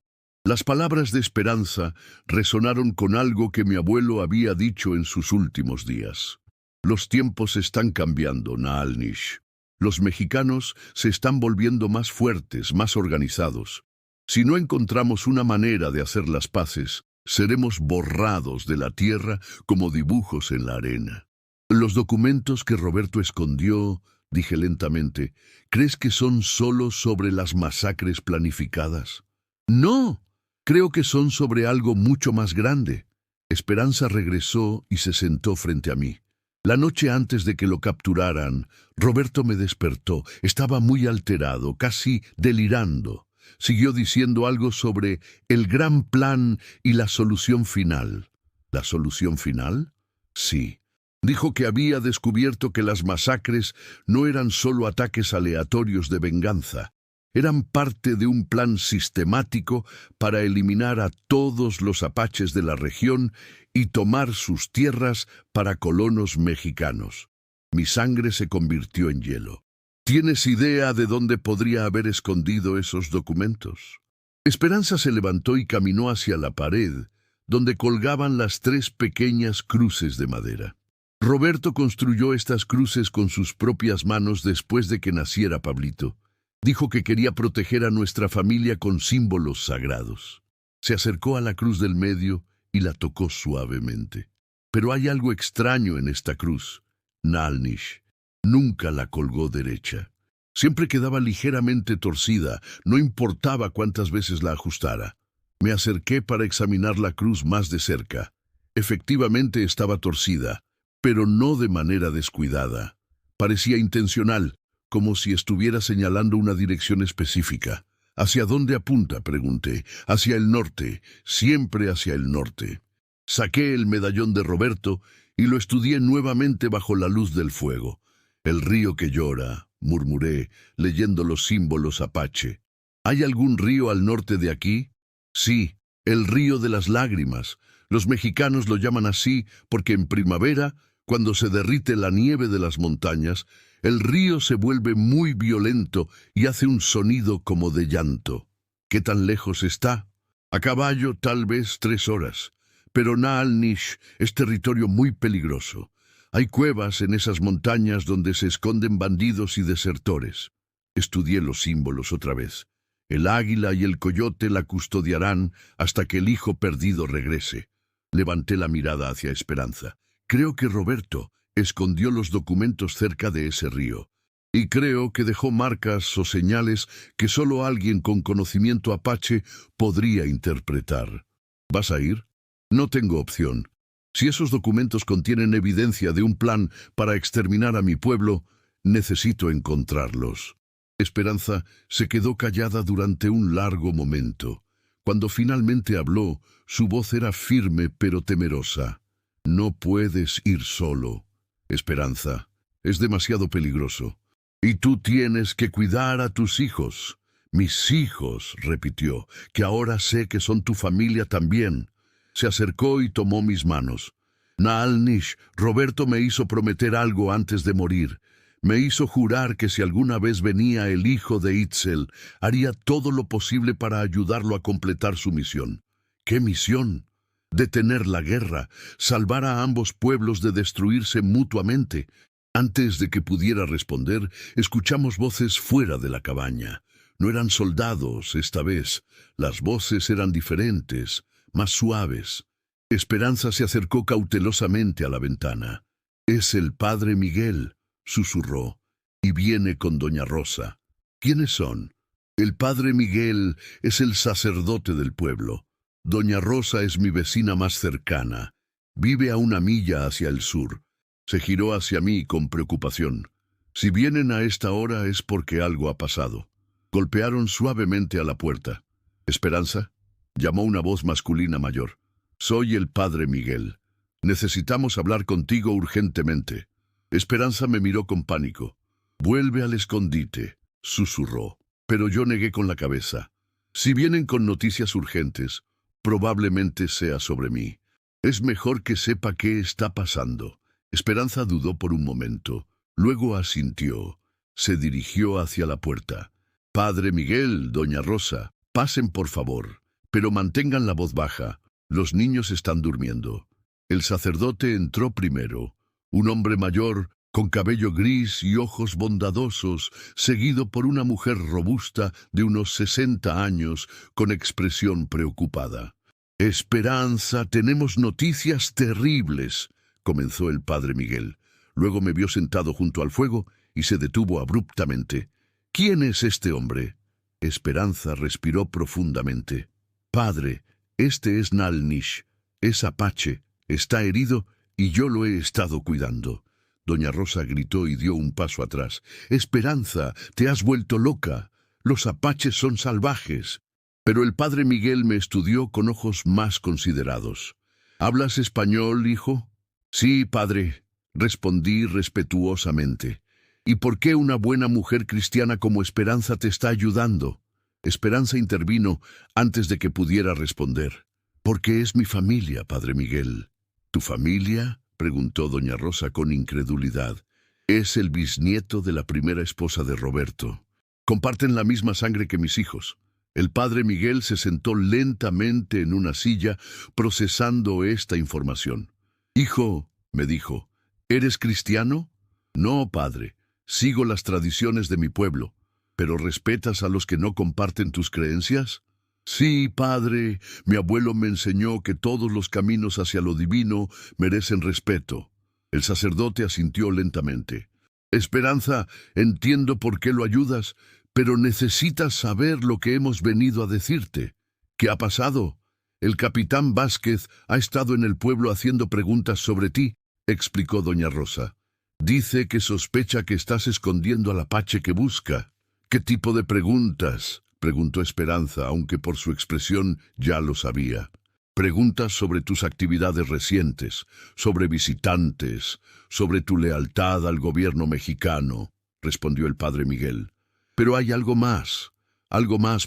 Las palabras de Esperanza resonaron con algo que mi abuelo había dicho en sus últimos días. Los tiempos están cambiando, Naalnish. Los mexicanos se están volviendo más fuertes, más organizados. Si no encontramos una manera de hacer las paces, seremos borrados de la tierra como dibujos en la arena. Los documentos que Roberto escondió, dije lentamente, ¿crees que son solo sobre las masacres planificadas? No, creo que son sobre algo mucho más grande. Esperanza regresó y se sentó frente a mí. La noche antes de que lo capturaran, Roberto me despertó. Estaba muy alterado, casi delirando. Siguió diciendo algo sobre el gran plan y la solución final. ¿La solución final? Sí. Dijo que había descubierto que las masacres no eran solo ataques aleatorios de venganza. Eran parte de un plan sistemático para eliminar a todos los apaches de la región y tomar sus tierras para colonos mexicanos. Mi sangre se convirtió en hielo. ¿Tienes idea de dónde podría haber escondido esos documentos? Esperanza se levantó y caminó hacia la pared, donde colgaban las 3 pequeñas cruces de madera. Roberto construyó estas cruces con sus propias manos después de que naciera Pablito. Dijo que quería proteger a nuestra familia con símbolos sagrados. Se acercó a la cruz del medio y la tocó suavemente. Pero hay algo extraño en esta cruz. Naalnish nunca la colgó derecha. Siempre quedaba ligeramente torcida, no importaba cuántas veces la ajustara. Me acerqué para examinar la cruz más de cerca. Efectivamente estaba torcida, pero no de manera descuidada. Parecía intencional, como si estuviera señalando una dirección específica. ¿Hacia dónde apunta?, pregunté. Hacia el norte, siempre hacia el norte. Saqué el medallón de Roberto y lo estudié nuevamente bajo la luz del fuego. El río que llora, murmuré, leyendo los símbolos apache. ¿Hay algún río al norte de aquí? Sí, el río de las lágrimas. Los mexicanos lo llaman así porque en primavera, cuando se derrite la nieve de las montañas, el río se vuelve muy violento y hace un sonido como de llanto. ¿Qué tan lejos está? A caballo tal vez 3 horas. Pero Naalnish es territorio muy peligroso. Hay cuevas en esas montañas donde se esconden bandidos y desertores. Estudié los símbolos otra vez. El águila y el coyote la custodiarán hasta que el hijo perdido regrese. Levanté la mirada hacia Esperanza. Creo que Roberto escondió los documentos cerca de ese río. Y creo que dejó marcas o señales que solo alguien con conocimiento apache podría interpretar. ¿Vas a ir? No tengo opción. Si esos documentos contienen evidencia de un plan para exterminar a mi pueblo, necesito encontrarlos. Esperanza se quedó callada durante un largo momento. Cuando finalmente habló, su voz era firme pero temerosa. No puedes ir solo, Esperanza. Es demasiado peligroso. Y tú tienes que cuidar a tus hijos. Mis hijos, repitió, que ahora sé que son tu familia también. Se acercó y tomó mis manos. Naalnish, Roberto me hizo prometer algo antes de morir. Me hizo jurar que si alguna vez venía el hijo de Itzel, haría todo lo posible para ayudarlo a completar su misión. ¿Qué misión? Detener la guerra, salvar a ambos pueblos de destruirse mutuamente. Antes de que pudiera responder, escuchamos voces fuera de la cabaña. No eran soldados esta vez. Las voces eran diferentes, más suaves. Esperanza se acercó cautelosamente a la ventana. «Es el padre Miguel», susurró, «y viene con doña Rosa». «¿Quiénes son?» El padre Miguel es el sacerdote del pueblo. Doña Rosa es mi vecina más cercana. Vive a una milla hacia el sur. Se giró hacia mí con preocupación. Si vienen a esta hora es porque algo ha pasado. Golpearon suavemente a la puerta. ¿Esperanza? Llamó una voz masculina mayor. Soy el padre Miguel. Necesitamos hablar contigo urgentemente. Esperanza me miró con pánico. Vuelve al escondite, susurró. Pero yo negué con la cabeza. Si vienen con noticias urgentes, probablemente sea sobre mí. Es mejor que sepa qué está pasando. Esperanza dudó por un momento. Luego asintió. Se dirigió hacia la puerta. Padre Miguel, doña Rosa, pasen por favor, pero mantengan la voz baja. Los niños están durmiendo. El sacerdote entró primero. Un hombre mayor, con cabello gris y ojos bondadosos, seguido por una mujer robusta de unos 60 años, con expresión preocupada. Esperanza, tenemos noticias terribles, comenzó el padre Miguel. Luego me vio sentado junto al fuego y se detuvo abruptamente. ¿Quién es este hombre? Esperanza respiró profundamente. Padre, este es Nalnish. Es apache, está herido y yo lo he estado cuidando. Doña Rosa gritó y dio un paso atrás. Esperanza, te has vuelto loca. Los apaches son salvajes. Pero el padre Miguel me estudió con ojos más considerados. ¿Hablas español, hijo? Sí, padre, respondí respetuosamente. ¿Y por qué una buena mujer cristiana como Esperanza te está ayudando? Esperanza intervino antes de que pudiera responder. Porque es mi familia, padre Miguel. ¿Tu familia? Preguntó doña Rosa con incredulidad. Es el bisnieto de la primera esposa de Roberto. Comparten la misma sangre que mis hijos. El padre Miguel se sentó lentamente en una silla, procesando esta información. Hijo, me dijo, ¿eres cristiano? No, padre. Sigo las tradiciones de mi pueblo. ¿Pero respetas a los que no comparten tus creencias? Sí, padre, mi abuelo me enseñó que todos los caminos hacia lo divino merecen respeto. El sacerdote asintió lentamente. Esperanza, entiendo por qué lo ayudas, pero necesitas saber lo que hemos venido a decirte. ¿Qué ha pasado? El capitán Vázquez ha estado en el pueblo haciendo preguntas sobre ti, explicó doña Rosa. Dice que sospecha que estás escondiendo al apache que busca. ¿Qué tipo de preguntas? Preguntó Esperanza, aunque por su expresión ya lo sabía. Preguntas sobre tus actividades recientes, sobre visitantes, sobre tu lealtad al gobierno mexicano, respondió el padre Miguel. Pero hay algo más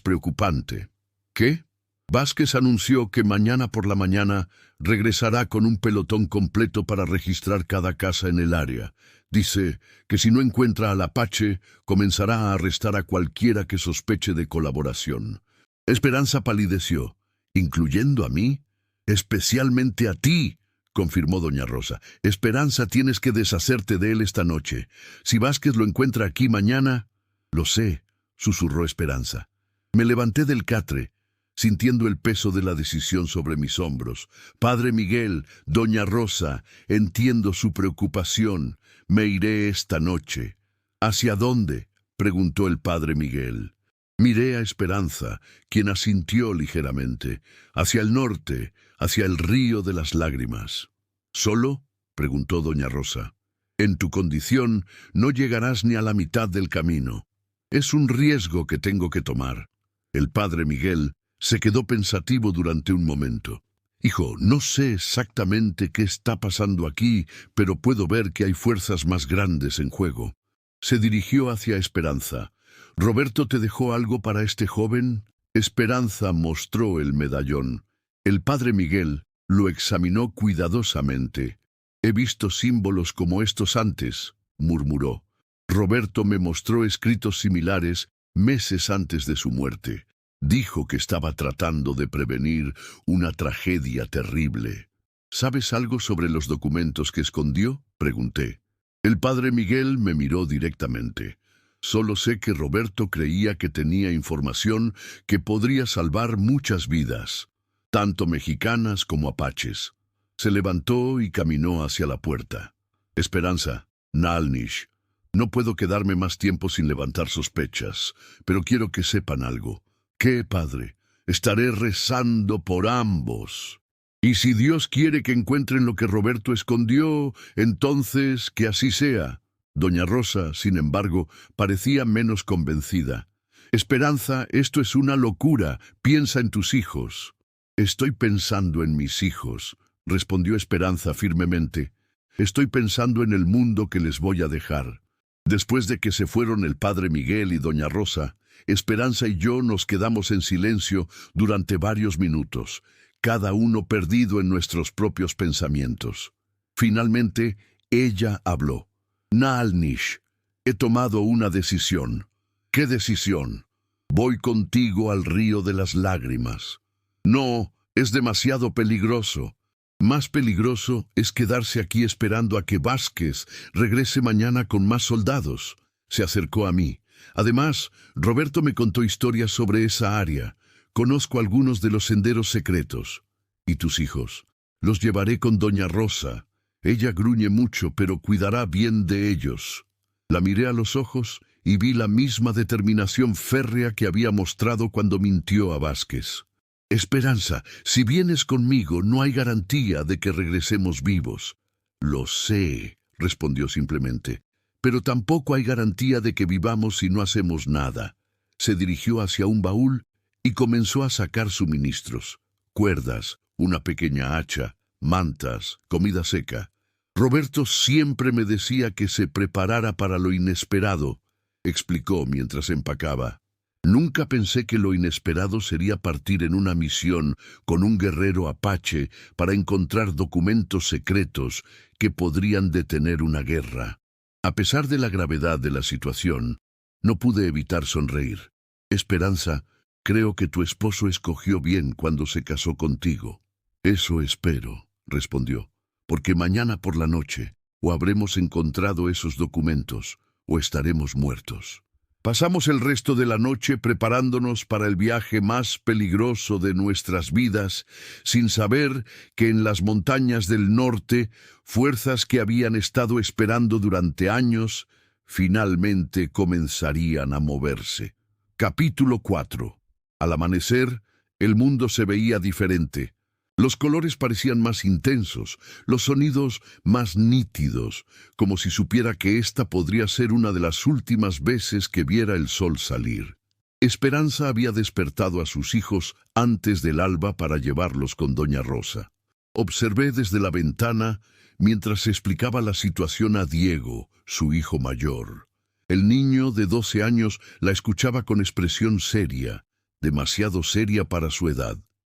preocupante. ¿Qué? Vázquez anunció que mañana por la mañana regresará con un pelotón completo para registrar cada casa en el área. Dice que si no encuentra al apache, comenzará a arrestar a cualquiera que sospeche de colaboración. Esperanza palideció. ¿Incluyendo a mí? Especialmente a ti, confirmó doña Rosa. Esperanza, tienes que deshacerte de él esta noche. Si Vázquez lo encuentra aquí mañana... Lo sé, susurró Esperanza. Me levanté del catre, sintiendo el peso de la decisión sobre mis hombros. Padre Miguel, doña Rosa, entiendo su preocupación. Me iré esta noche. ¿Hacia dónde? Preguntó el padre Miguel. Miré a Esperanza, quien asintió ligeramente. Hacia el norte, hacia el río de las lágrimas. ¿Solo? Preguntó doña Rosa. En tu condición no llegarás ni a la mitad del camino. Es un riesgo que tengo que tomar. El padre Miguel se quedó pensativo durante un momento. Hijo, no sé exactamente qué está pasando aquí, pero puedo ver que hay fuerzas más grandes en juego. Se dirigió hacia Esperanza. ¿Roberto te dejó algo para este joven? Esperanza mostró el medallón. El padre Miguel lo examinó cuidadosamente. He visto símbolos como estos antes, murmuró. Roberto me mostró escritos similares meses antes de su muerte. Dijo que estaba tratando de prevenir una tragedia terrible. ¿Sabes algo sobre los documentos que escondió? Pregunté. El padre Miguel me miró directamente. Solo sé que Roberto creía que tenía información que podría salvar muchas vidas, tanto mexicanas como apaches. Se levantó y caminó hacia la puerta. Esperanza, Nalnish, No puedo quedarme más tiempo sin levantar sospechas, pero quiero que sepan algo. ¿Qué, padre? Estaré rezando por ambos. Y si Dios quiere que encuentren lo que Roberto escondió, entonces que así sea. Doña Rosa, sin embargo, parecía menos convencida. Esperanza, esto es una locura. Piensa en tus hijos. Estoy pensando en mis hijos, respondió Esperanza firmemente. Estoy pensando en el mundo que les voy a dejar. Después de que se fueron el padre Miguel y doña Rosa, Esperanza y yo nos quedamos en silencio durante varios minutos, cada uno perdido en nuestros propios pensamientos. Finalmente, ella habló. Naalnish, he tomado una decisión. ¿Qué decisión? Voy contigo al río de las lágrimas. No, es demasiado peligroso. Más peligroso es quedarse aquí esperando a que Vázquez regrese mañana con más soldados. Se acercó a mí. Además, Roberto me contó historias sobre esa área. Conozco algunos de los senderos secretos. ¿Y tus hijos? Los llevaré con doña Rosa. Ella gruñe mucho, pero cuidará bien de ellos. La miré a los ojos y vi la misma determinación férrea que había mostrado cuando mintió a Vázquez. Esperanza, si vienes conmigo, no hay garantía de que regresemos vivos. Lo sé, respondió simplemente, pero tampoco hay garantía de que vivamos si no hacemos nada. Se dirigió hacia un baúl y comenzó a sacar suministros, cuerdas, una pequeña hacha, mantas, comida seca. Roberto siempre me decía que se preparara para lo inesperado, explicó mientras empacaba. Nunca pensé que lo inesperado sería partir en una misión con un guerrero apache para encontrar documentos secretos que podrían detener una guerra. A pesar de la gravedad de la situación, no pude evitar sonreír. Esperanza, creo que tu esposo escogió bien cuando se casó contigo. Eso espero, respondió, porque mañana por la noche o habremos encontrado esos documentos o estaremos muertos. Pasamos el resto de la noche preparándonos para el viaje más peligroso de nuestras vidas, sin saber que en las montañas del norte, fuerzas que habían estado esperando durante años, finalmente comenzarían a moverse. Capítulo 4. Al amanecer, el mundo se veía diferente. Los colores parecían más intensos, los sonidos más nítidos, como si supiera que esta podría ser una de las últimas veces que viera el sol salir. Esperanza había despertado a sus hijos antes del alba para llevarlos con doña Rosa. Observé desde la ventana mientras explicaba la situación a Diego, su hijo mayor. El niño de 12 años la escuchaba con expresión seria, demasiado seria para su edad.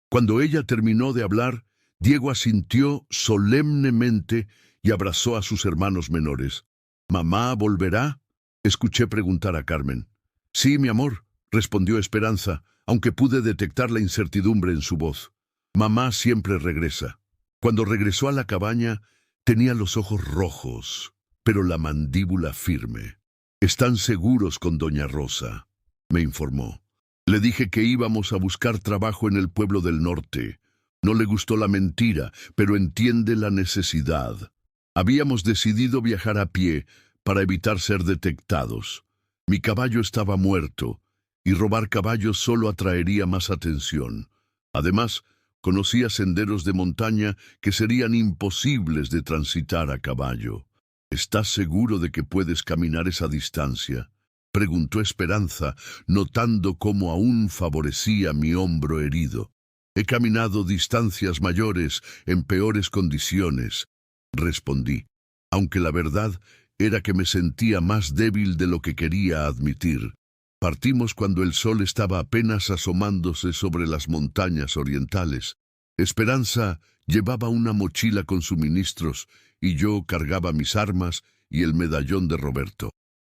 Cuando ella terminó de hablar, Diego asintió solemnemente y abrazó a sus hermanos menores. ¿Mamá volverá?, escuché preguntar a Carmen. Sí, mi amor, respondió Esperanza, aunque pude detectar la incertidumbre en su voz. Mamá siempre regresa. Cuando regresó a la cabaña, tenía los ojos rojos, pero la mandíbula firme. Están seguros con doña Rosa, me informó. Le dije que íbamos a buscar trabajo en el pueblo del norte. No le gustó la mentira, pero entiende la necesidad. Habíamos decidido viajar a pie para evitar ser detectados. Mi caballo estaba muerto, y robar caballos solo atraería más atención. Además, conocía senderos de montaña que serían imposibles de transitar a caballo. ¿Estás seguro de que puedes caminar esa distancia?, preguntó Esperanza, notando cómo aún favorecía mi hombro herido. He caminado distancias mayores en peores condiciones, respondí, aunque la verdad era que me sentía más débil de lo que quería admitir. Partimos cuando el sol estaba apenas asomándose sobre las montañas orientales. Esperanza llevaba una mochila con suministros y yo cargaba mis armas y el medallón de Roberto.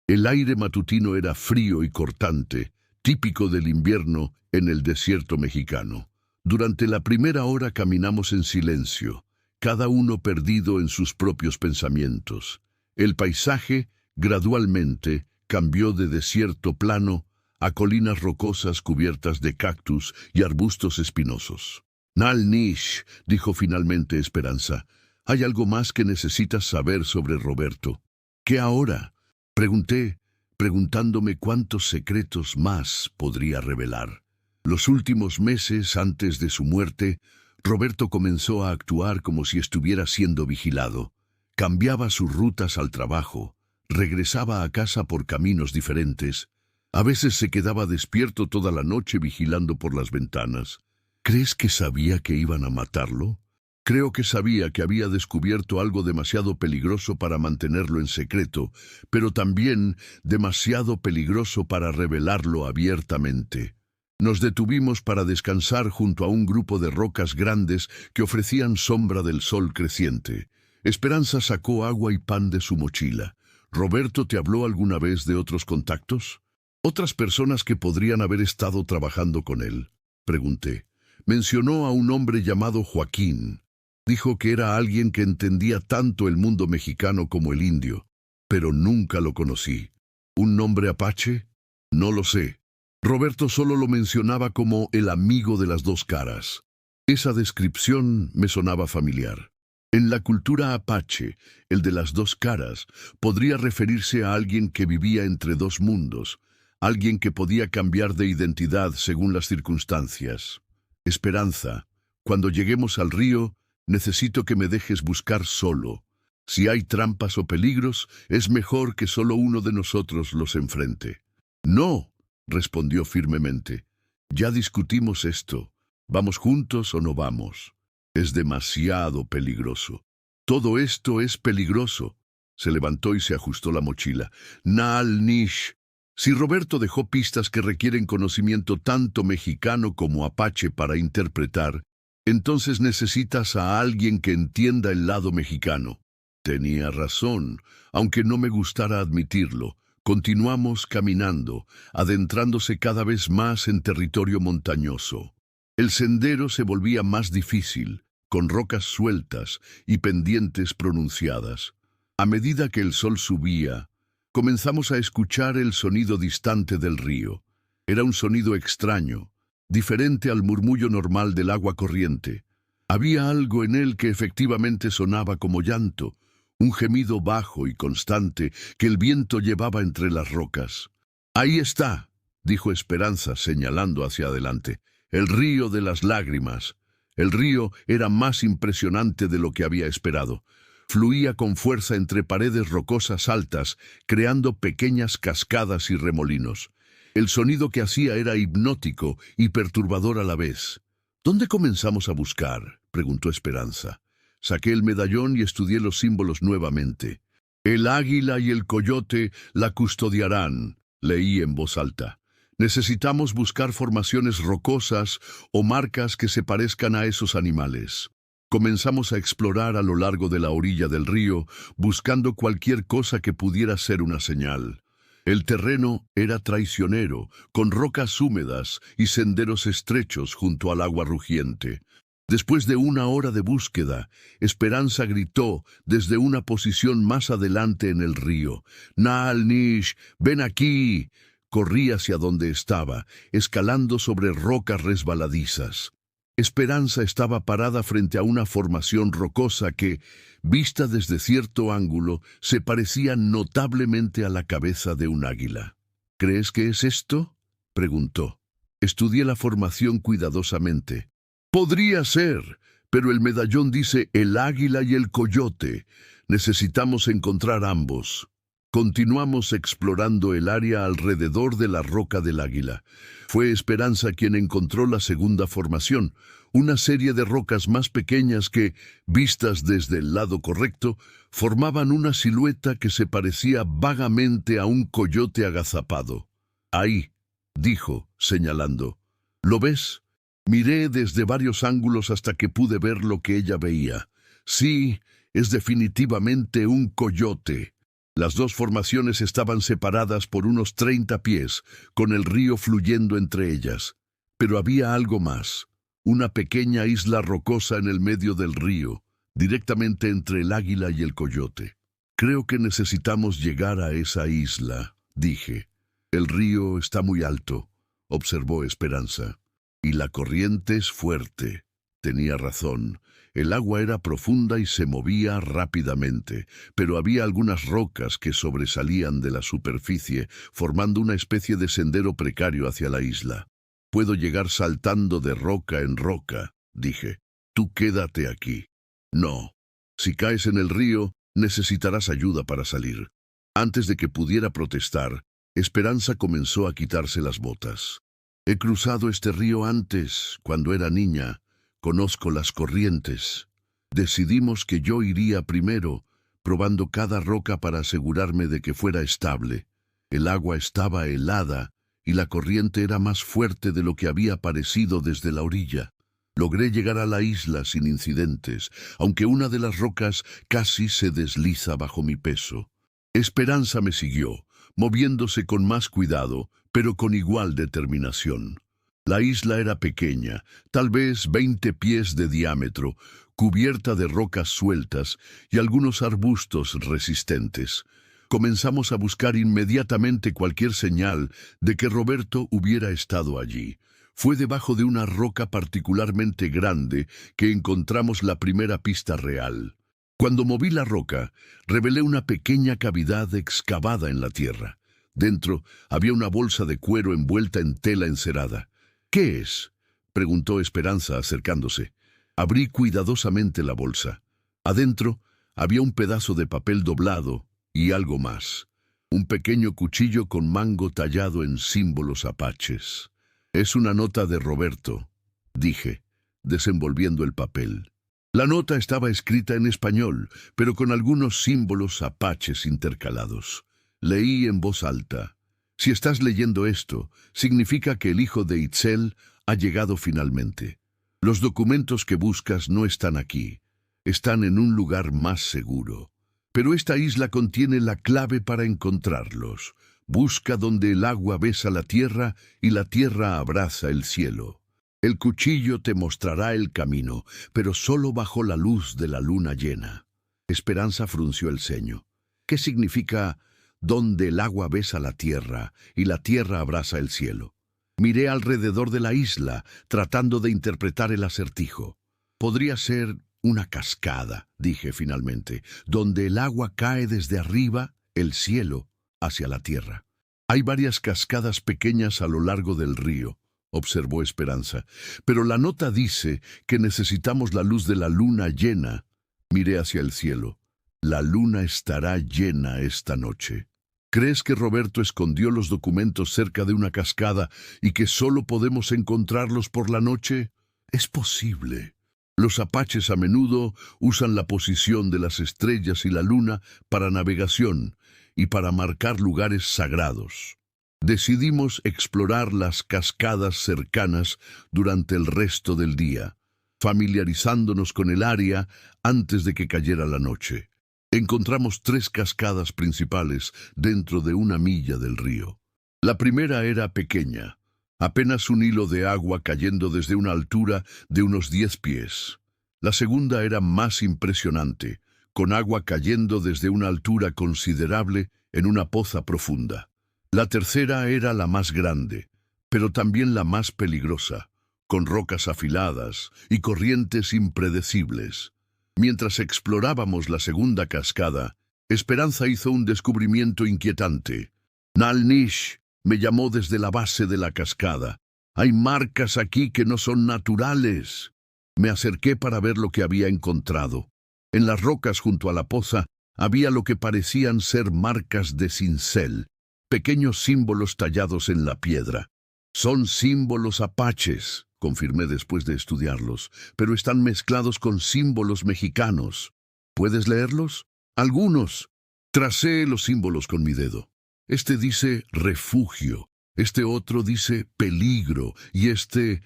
El aire matutino era frío y cortante, típico del invierno en el desierto mexicano. Durante la primera hora caminamos en silencio, cada uno perdido en sus propios pensamientos. El paisaje, gradualmente, cambió de desierto plano a colinas rocosas cubiertas de cactus y arbustos espinosos. Naalnish, dijo finalmente Esperanza, hay algo más que necesitas saber sobre Roberto. ¿Qué ahora? Pregunté, preguntándome cuántos secretos más podría revelar. Los últimos meses antes de su muerte, Roberto comenzó a actuar como si estuviera siendo vigilado. Cambiaba sus rutas al trabajo, regresaba a casa por caminos diferentes. A veces se quedaba despierto toda la noche vigilando por las ventanas. ¿Crees que sabía que iban a matarlo? Creo que sabía que había descubierto algo demasiado peligroso para mantenerlo en secreto, pero también demasiado peligroso para revelarlo abiertamente. Nos detuvimos para descansar junto a un grupo de rocas grandes que ofrecían sombra del sol creciente. Esperanza sacó agua y pan de su mochila. ¿Roberto te habló alguna vez de otros contactos? ¿Otras personas que podrían haber estado trabajando con él? Pregunté. Mencionó a un hombre llamado Joaquín. Dijo que era alguien que entendía tanto el mundo mexicano como el indio, pero nunca lo conocí. ¿Un nombre apache? No lo sé. Roberto solo lo mencionaba como el amigo de las dos caras. Esa descripción me sonaba familiar. En la cultura apache, el de las dos caras podría referirse a alguien que vivía entre dos mundos, alguien que podía cambiar de identidad según las circunstancias. Esperanza, cuando lleguemos al río, necesito que me dejes buscar solo. Si hay trampas o peligros, es mejor que solo uno de nosotros los enfrente. No, respondió firmemente. Ya discutimos esto. ¿Vamos juntos o no vamos? Es demasiado peligroso. Todo esto es peligroso. Se levantó y se ajustó la mochila. Naal Nish. Si Roberto dejó pistas que requieren conocimiento tanto mexicano como apache para interpretar, entonces necesitas a alguien que entienda el lado mexicano. Tenía razón, aunque no me gustara admitirlo. Continuamos caminando, adentrándose cada vez más en territorio montañoso. El sendero se volvía más difícil, con rocas sueltas y pendientes pronunciadas. A medida que el sol subía, comenzamos a escuchar el sonido distante del río. Era un sonido extraño, diferente al murmullo normal del agua corriente. Había algo en él que efectivamente sonaba como llanto, un gemido bajo y constante que el viento llevaba entre las rocas. «Ahí está», dijo Esperanza señalando hacia adelante, «el río de las lágrimas». El río era más impresionante de lo que había esperado. Fluía con fuerza entre paredes rocosas altas, creando pequeñas cascadas y remolinos. El sonido que hacía era hipnótico y perturbador a la vez. «¿Dónde comenzamos a buscar?», preguntó Esperanza. Saqué el medallón y estudié los símbolos nuevamente. «El águila y el coyote la custodiarán», leí en voz alta. «Necesitamos buscar formaciones rocosas o marcas que se parezcan a esos animales». Comenzamos a explorar a lo largo de la orilla del río, buscando cualquier cosa que pudiera ser una señal. El terreno era traicionero, con rocas húmedas y senderos estrechos junto al agua rugiente. Después de 1 hora de búsqueda, Esperanza gritó desde una posición más adelante en el río: «Naal Nish, ven aquí». Corrí hacia donde estaba, escalando sobre rocas resbaladizas. Esperanza estaba parada frente a una formación rocosa que, vista desde cierto ángulo, se parecía notablemente a la cabeza de un águila. «¿Crees que es esto?», preguntó. Estudié la formación cuidadosamente. «Podría ser, pero el medallón dice el águila y el coyote. Necesitamos encontrar ambos». Continuamos explorando el área alrededor de la roca del águila. Fue Esperanza quien encontró la segunda formación, una serie de rocas más pequeñas que, vistas desde el lado correcto, formaban una silueta que se parecía vagamente a un coyote agazapado. «Ahí», dijo, señalando. «¿Lo ves?». Miré desde varios ángulos hasta que pude ver lo que ella veía. «Sí, es definitivamente un coyote». Las dos formaciones estaban separadas por unos 30 pies, con el río fluyendo entre ellas. Pero había algo más, una pequeña isla rocosa en el medio del río, directamente entre el águila y el coyote. «Creo que necesitamos llegar a esa isla», dije. «El río está muy alto», observó Esperanza, «y la corriente es fuerte». Tenía razón. El agua era profunda y se movía rápidamente, pero había algunas rocas que sobresalían de la superficie, formando una especie de sendero precario hacia la isla. «Puedo llegar saltando de roca en roca», dije. «Tú quédate aquí». «No. Si caes en el río, necesitarás ayuda para salir». Antes de que pudiera protestar, Esperanza comenzó a quitarse las botas. «He cruzado este río antes, cuando era niña. Conozco las corrientes». Decidimos que yo iría primero, probando cada roca para asegurarme de que fuera estable. El agua estaba helada y la corriente era más fuerte de lo que había parecido desde la orilla. Logré llegar a la isla sin incidentes, aunque una de las rocas casi se desliza bajo mi peso. Esperanza me siguió, moviéndose con más cuidado, pero con igual determinación. La isla era pequeña, tal vez 20 pies de diámetro, cubierta de rocas sueltas y algunos arbustos resistentes. Comenzamos a buscar inmediatamente cualquier señal de que Roberto hubiera estado allí. Fue debajo de una roca particularmente grande que encontramos la primera pista real. Cuando moví la roca, revelé una pequeña cavidad excavada en la tierra. Dentro había una bolsa de cuero envuelta en tela encerada. «¿Qué es?», preguntó Esperanza acercándose. Abrí cuidadosamente la bolsa. Adentro había un pedazo de papel doblado y algo más. Un pequeño cuchillo con mango tallado en símbolos apaches. «Es una nota de Roberto», dije, desenvolviendo el papel. La nota estaba escrita en español, pero con algunos símbolos apaches intercalados. Leí en voz alta. «Si estás leyendo esto, significa que el hijo de Itzel ha llegado finalmente. Los documentos que buscas no están aquí. Están en un lugar más seguro. Pero esta isla contiene la clave para encontrarlos. Busca donde el agua besa la tierra y la tierra abraza el cielo. El cuchillo te mostrará el camino, pero solo bajo la luz de la luna llena». Esperanza frunció el ceño. «¿Qué significa donde el agua besa la tierra y la tierra abraza el cielo?» Miré alrededor de la isla, tratando de interpretar el acertijo. «Podría ser una cascada», dije finalmente, «donde el agua cae desde arriba, el cielo, hacia la tierra». «Hay varias cascadas pequeñas a lo largo del río», observó Esperanza, «pero la nota dice que necesitamos la luz de la luna llena». Miré hacia el cielo. «La luna estará llena esta noche». «¿Crees que Roberto escondió los documentos cerca de una cascada y que solo podemos encontrarlos por la noche?» «Es posible. Los apaches a menudo usan la posición de las estrellas y la luna para navegación y para marcar lugares sagrados». Decidimos explorar las cascadas cercanas durante el resto del día, familiarizándonos con el área antes de que cayera la noche. Encontramos 3 cascadas principales dentro de 1 milla del río. La primera era pequeña, apenas un hilo de agua cayendo desde una altura de unos 10 pies. La segunda era más impresionante, con agua cayendo desde una altura considerable en una poza profunda. La tercera era la más grande, pero también la más peligrosa, con rocas afiladas y corrientes impredecibles. Mientras explorábamos la segunda cascada, Esperanza hizo un descubrimiento inquietante. «Nalnish», me llamó desde la base de la cascada. «Hay marcas aquí que no son naturales». Me acerqué para ver lo que había encontrado. En las rocas junto a la poza había lo que parecían ser marcas de cincel, pequeños símbolos tallados en la piedra. «Son símbolos apaches», confirmé después de estudiarlos, «pero están mezclados con símbolos mexicanos». «¿Puedes leerlos?» «Algunos». Tracé los símbolos con mi dedo. Este dice refugio, este otro dice peligro y este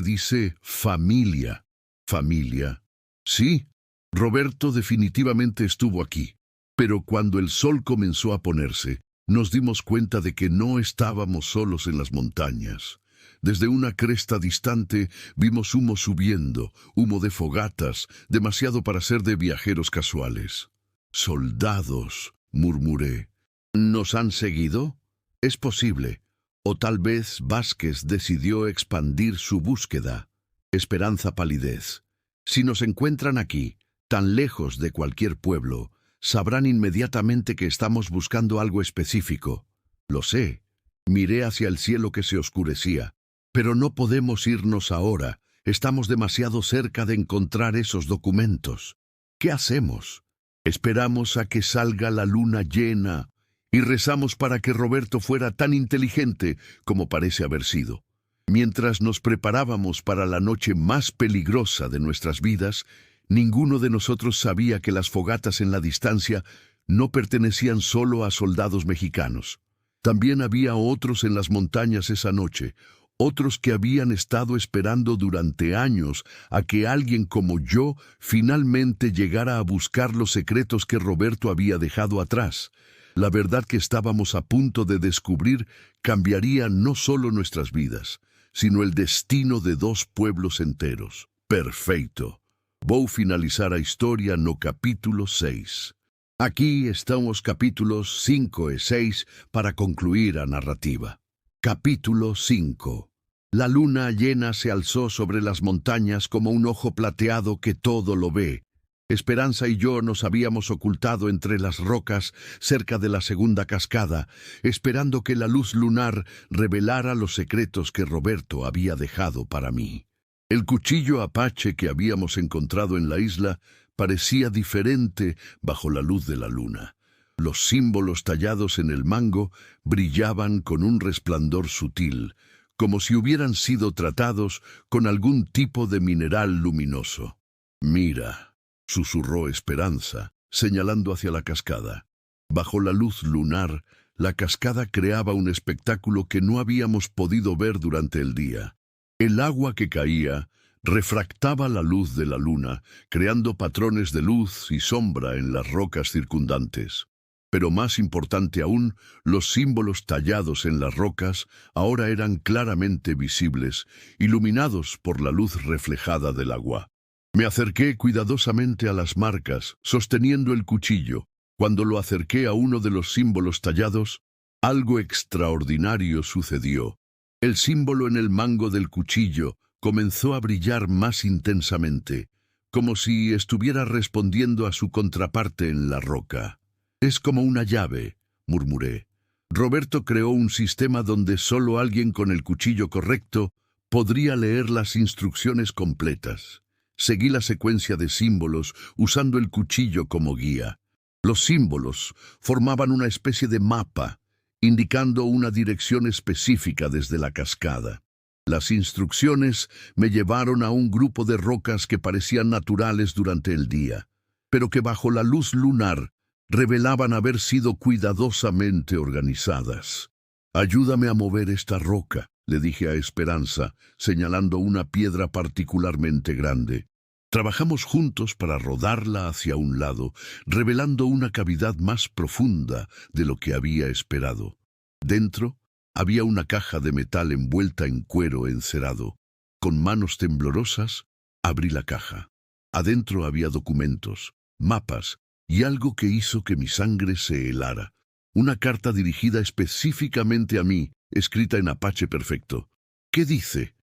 dice familia. ¿Familia? Sí, Roberto definitivamente estuvo aquí. Pero cuando el sol comenzó a ponerse, nos dimos cuenta de que no estábamos solos en las montañas. Desde una cresta distante vimos humo subiendo, humo de fogatas, demasiado para ser de viajeros casuales. «Soldados», murmuré. «¿Nos han seguido?» «Es posible. O tal vez Vázquez decidió expandir su búsqueda». Esperanza palidez. Si nos encuentran aquí, tan lejos de cualquier pueblo, sabrán inmediatamente que estamos buscando algo específico. Lo sé. Miré hacia el cielo que se oscurecía. Pero no podemos irnos ahora. Estamos demasiado cerca de encontrar esos documentos. ¿Qué hacemos? Esperamos a que salga la luna llena y rezamos para que Roberto fuera tan inteligente como parece haber sido. Mientras nos preparábamos para la noche más peligrosa de nuestras vidas, ninguno de nosotros sabía que las fogatas en la distancia no pertenecían solo a soldados mexicanos. También había otros en las montañas esa noche, otros que habían estado esperando durante años a que alguien como yo finalmente llegara a buscar los secretos que Roberto había dejado atrás. La verdad que estábamos a punto de descubrir cambiaría no solo nuestras vidas, sino el destino de 2 pueblos enteros. Perfeito. Vou finalizar a historia no capítulo 6. Aquí están os capítulos 5 e 6 para concluir a narrativa. Capítulo 5. La luna llena se alzó sobre las montañas como un ojo plateado que todo lo ve. Esperanza y yo nos habíamos ocultado entre las rocas cerca de la segunda cascada, esperando que la luz lunar revelara los secretos que Roberto había dejado para mí. El cuchillo apache que habíamos encontrado en la isla parecía diferente bajo la luz de la luna. Los símbolos tallados en el mango brillaban con un resplandor sutil, como si hubieran sido tratados con algún tipo de mineral luminoso. «Mira», susurró Esperanza, señalando hacia la cascada. Bajo la luz lunar, la cascada creaba un espectáculo que no habíamos podido ver durante el día. El agua que caía refractaba la luz de la luna, creando patrones de luz y sombra en las rocas circundantes. Pero más importante aún, los símbolos tallados en las rocas ahora eran claramente visibles, iluminados por la luz reflejada del agua. Me acerqué cuidadosamente a las marcas, sosteniendo el cuchillo. Cuando lo acerqué a uno de los símbolos tallados, algo extraordinario sucedió. El símbolo en el mango del cuchillo comenzó a brillar más intensamente, como si estuviera respondiendo a su contraparte en la roca. «Es como una llave», murmuré. Roberto creó un sistema donde solo alguien con el cuchillo correcto podría leer las instrucciones completas. Seguí la secuencia de símbolos usando el cuchillo como guía. Los símbolos formaban una especie de mapa, indicando una dirección específica desde la cascada. Las instrucciones me llevaron a un grupo de rocas que parecían naturales durante el día, pero que bajo la luz lunar revelaban haber sido cuidadosamente organizadas. «Ayúdame a mover esta roca», le dije a Esperanza, señalando una piedra particularmente grande. Trabajamos juntos para rodarla hacia un lado, revelando una cavidad más profunda de lo que había esperado. Dentro había una caja de metal envuelta en cuero encerado. Con manos temblorosas, abrí la caja. Adentro había documentos, mapas, y algo que hizo que mi sangre se helara. Una carta dirigida específicamente a mí, escrita en apache perfecto. «¿Qué dice?»,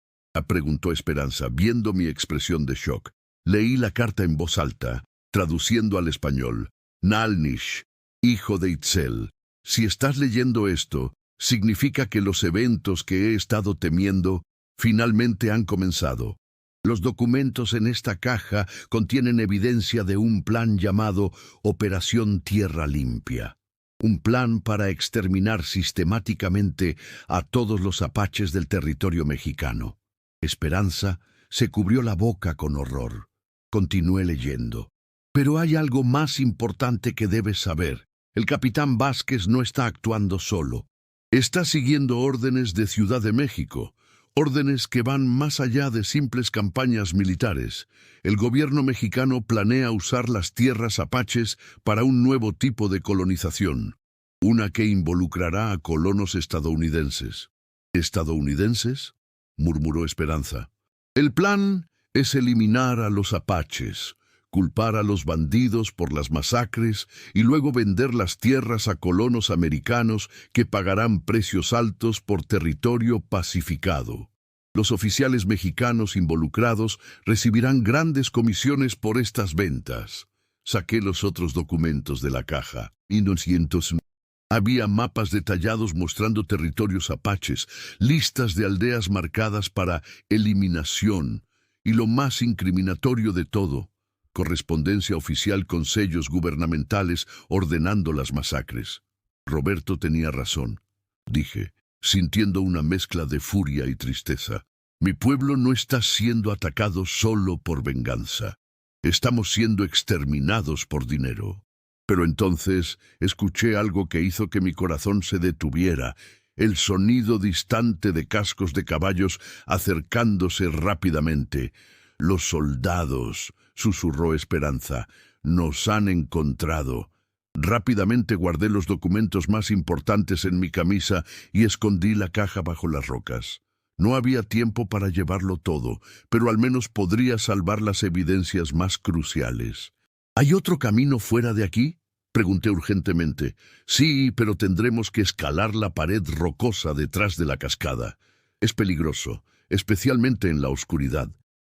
preguntó Esperanza, viendo mi expresión de shock. Leí la carta en voz alta, traduciendo al español. «Nalnish, hijo de Itzel, si estás leyendo esto, significa que los eventos que he estado temiendo finalmente han comenzado. Los documentos en esta caja contienen evidencia de un plan llamado Operación Tierra Limpia. Un plan para exterminar sistemáticamente a todos los apaches del territorio mexicano». Esperanza se cubrió la boca con horror. Continué leyendo. «Pero hay algo más importante que debes saber. El capitán Vázquez no está actuando solo. Está siguiendo órdenes de Ciudad de México. Órdenes que van más allá de simples campañas militares. El gobierno mexicano planea usar las tierras apaches para un nuevo tipo de colonización, una que involucrará a colonos estadounidenses». «¿Estadounidenses?», murmuró Esperanza. «El plan es eliminar a los apaches, culpar a los bandidos por las masacres y luego vender las tierras a colonos americanos que pagarán precios altos por territorio pacificado. Los oficiales mexicanos involucrados recibirán grandes comisiones por estas ventas. Saqué los otros documentos de la caja. Y no siento. Había mapas detallados mostrando territorios apaches, listas de aldeas marcadas para eliminación y lo más incriminatorio de todo, correspondencia oficial con sellos gubernamentales ordenando las masacres. Roberto tenía razón, dije, sintiendo una mezcla de furia y tristeza. Mi pueblo no está siendo atacado solo por venganza. Estamos siendo exterminados por dinero. Pero entonces escuché algo que hizo que mi corazón se detuviera, el sonido distante de cascos de caballos acercándose rápidamente. «Los soldados», susurró Esperanza, «nos han encontrado». Rápidamente guardé los documentos más importantes en mi camisa y escondí la caja bajo las rocas. No había tiempo para llevarlo todo, pero al menos podría salvar las evidencias más cruciales. ¿Hay otro camino fuera de aquí?, pregunté urgentemente. Sí, pero tendremos que escalar la pared rocosa detrás de la cascada. Es peligroso, especialmente en la oscuridad.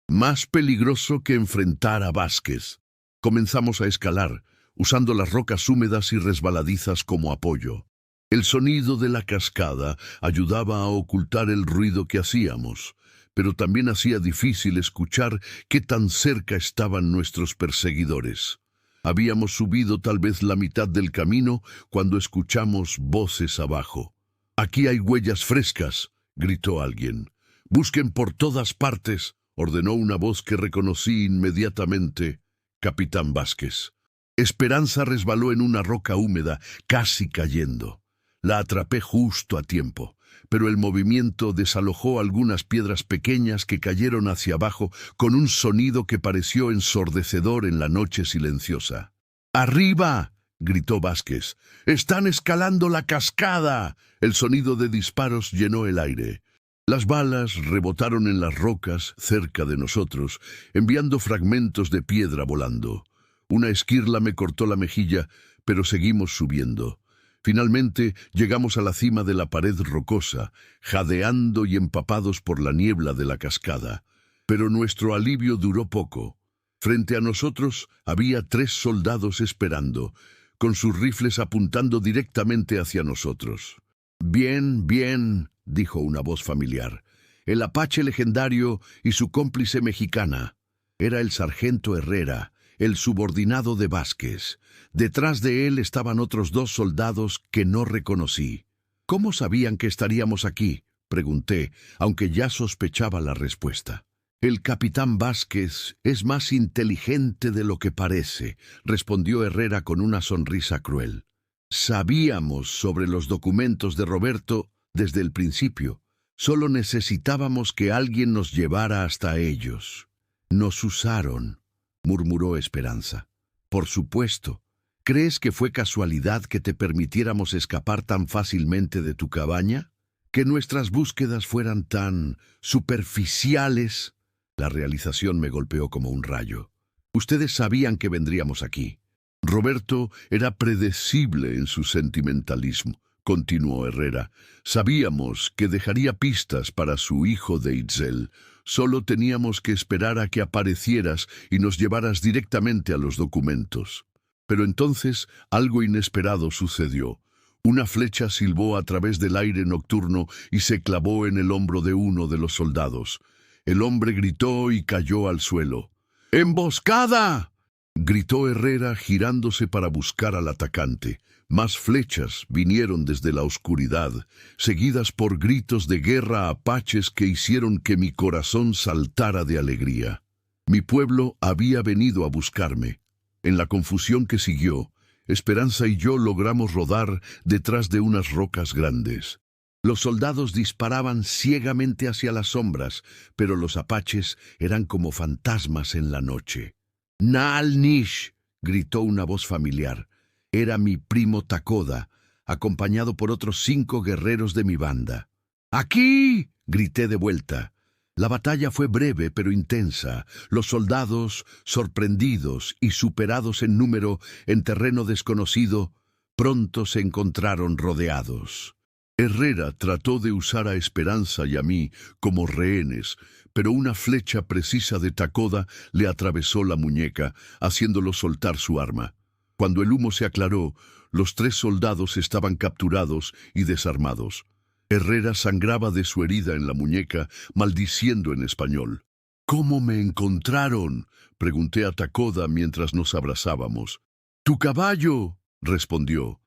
Más peligroso que enfrentar a Vázquez. Comenzamos a escalar, usando las rocas húmedas y resbaladizas como apoyo. El sonido de la cascada ayudaba a ocultar el ruido que hacíamos, pero también hacía difícil escuchar qué tan cerca estaban nuestros perseguidores. Habíamos subido tal vez la mitad del camino cuando escuchamos voces abajo. «Aquí hay huellas frescas», gritó alguien. «Busquen por todas partes», ordenó una voz que reconocí inmediatamente. Capitán Vázquez. Esperanza resbaló en una roca húmeda, casi cayendo. La atrapé justo a tiempo, pero el movimiento desalojó algunas piedras pequeñas que cayeron hacia abajo con un sonido que pareció ensordecedor en la noche silenciosa. «¡Arriba!», gritó Vázquez. «¡Están escalando la cascada!». El sonido de disparos llenó el aire. Las balas rebotaron en las rocas cerca de nosotros, enviando fragmentos de piedra volando. Una esquirla me cortó la mejilla, pero seguimos subiendo. Finalmente llegamos a la cima de la pared rocosa, jadeando y empapados por la niebla de la cascada. Pero nuestro alivio duró poco. Frente a nosotros había 3 soldados esperando, con sus rifles apuntando directamente hacia nosotros. «Bien, bien», dijo una voz familiar. «El apache legendario y su cómplice mexicana». Era el sargento Herrera, el subordinado de Vázquez. Detrás de él estaban otros 2 soldados que no reconocí. «¿Cómo sabían que estaríamos aquí?», pregunté, aunque ya sospechaba la respuesta. «El capitán Vázquez es más inteligente de lo que parece», respondió Herrera con una sonrisa cruel. «Sabíamos sobre los documentos de Roberto desde el principio. Solo necesitábamos que alguien nos llevara hasta ellos». «Nos usaron», murmuró Esperanza. «Por supuesto. ¿Crees que fue casualidad que te permitiéramos escapar tan fácilmente de tu cabaña? ¿Que nuestras búsquedas fueran tan superficiales?» La realización me golpeó como un rayo. «Ustedes sabían que vendríamos aquí». «Roberto era predecible en su sentimentalismo», continuó Herrera. «Sabíamos que dejaría pistas para su hijo de Itzel. Solo teníamos que esperar a que aparecieras y nos llevaras directamente a los documentos». Pero entonces algo inesperado sucedió. Una flecha silbó a través del aire nocturno y se clavó en el hombro de uno de los soldados. El hombre gritó y cayó al suelo. «¡Emboscada!», gritó Herrera girándose para buscar al atacante. Más flechas vinieron desde la oscuridad, seguidas por gritos de guerra apaches que hicieron que mi corazón saltara de alegría. Mi pueblo había venido a buscarme. En la confusión que siguió, Esperanza y yo logramos rodar detrás de unas rocas grandes. Los soldados disparaban ciegamente hacia las sombras, pero los apaches eran como fantasmas en la noche. «¡Naal Nish!», gritó una voz familiar. Era mi primo Takoda, acompañado por otros 5 guerreros de mi banda. «¡Aquí!», grité de vuelta. La batalla fue breve pero intensa. Los soldados, sorprendidos y superados en número en terreno desconocido, pronto se encontraron rodeados. Herrera trató de usar a Esperanza y a mí como rehenes, pero una flecha precisa de Takoda le atravesó la muñeca, haciéndolo soltar su arma. Cuando el humo se aclaró, los 3 soldados estaban capturados y desarmados. Herrera sangraba de su herida en la muñeca, maldiciendo en español. «¿Cómo me encontraron?», pregunté a Takoda mientras nos abrazábamos. «¡Tu caballo!», respondió.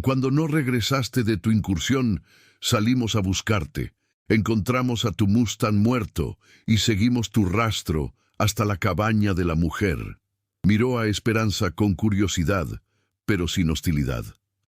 «Cuando no regresaste de tu incursión, salimos a buscarte. Encontramos a tu Mustang muerto y seguimos tu rastro hasta la cabaña de la mujer». Miró a Esperanza con curiosidad, pero sin hostilidad.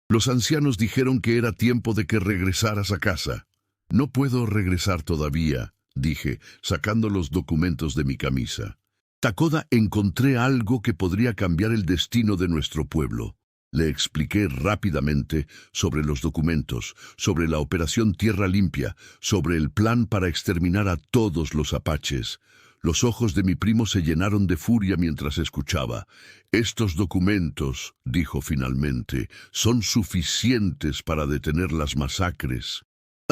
Los ancianos dijeron que era tiempo de que regresaras a casa. «No puedo regresar todavía», dije, sacando los documentos de mi camisa. «Takoda, encontré algo que podría cambiar el destino de nuestro pueblo». Le expliqué rápidamente sobre los documentos, sobre la operación Tierra Limpia, sobre el plan para exterminar a todos los apaches. Los ojos de mi primo se llenaron de furia mientras escuchaba. «Estos documentos», dijo finalmente, «son suficientes para detener las masacres».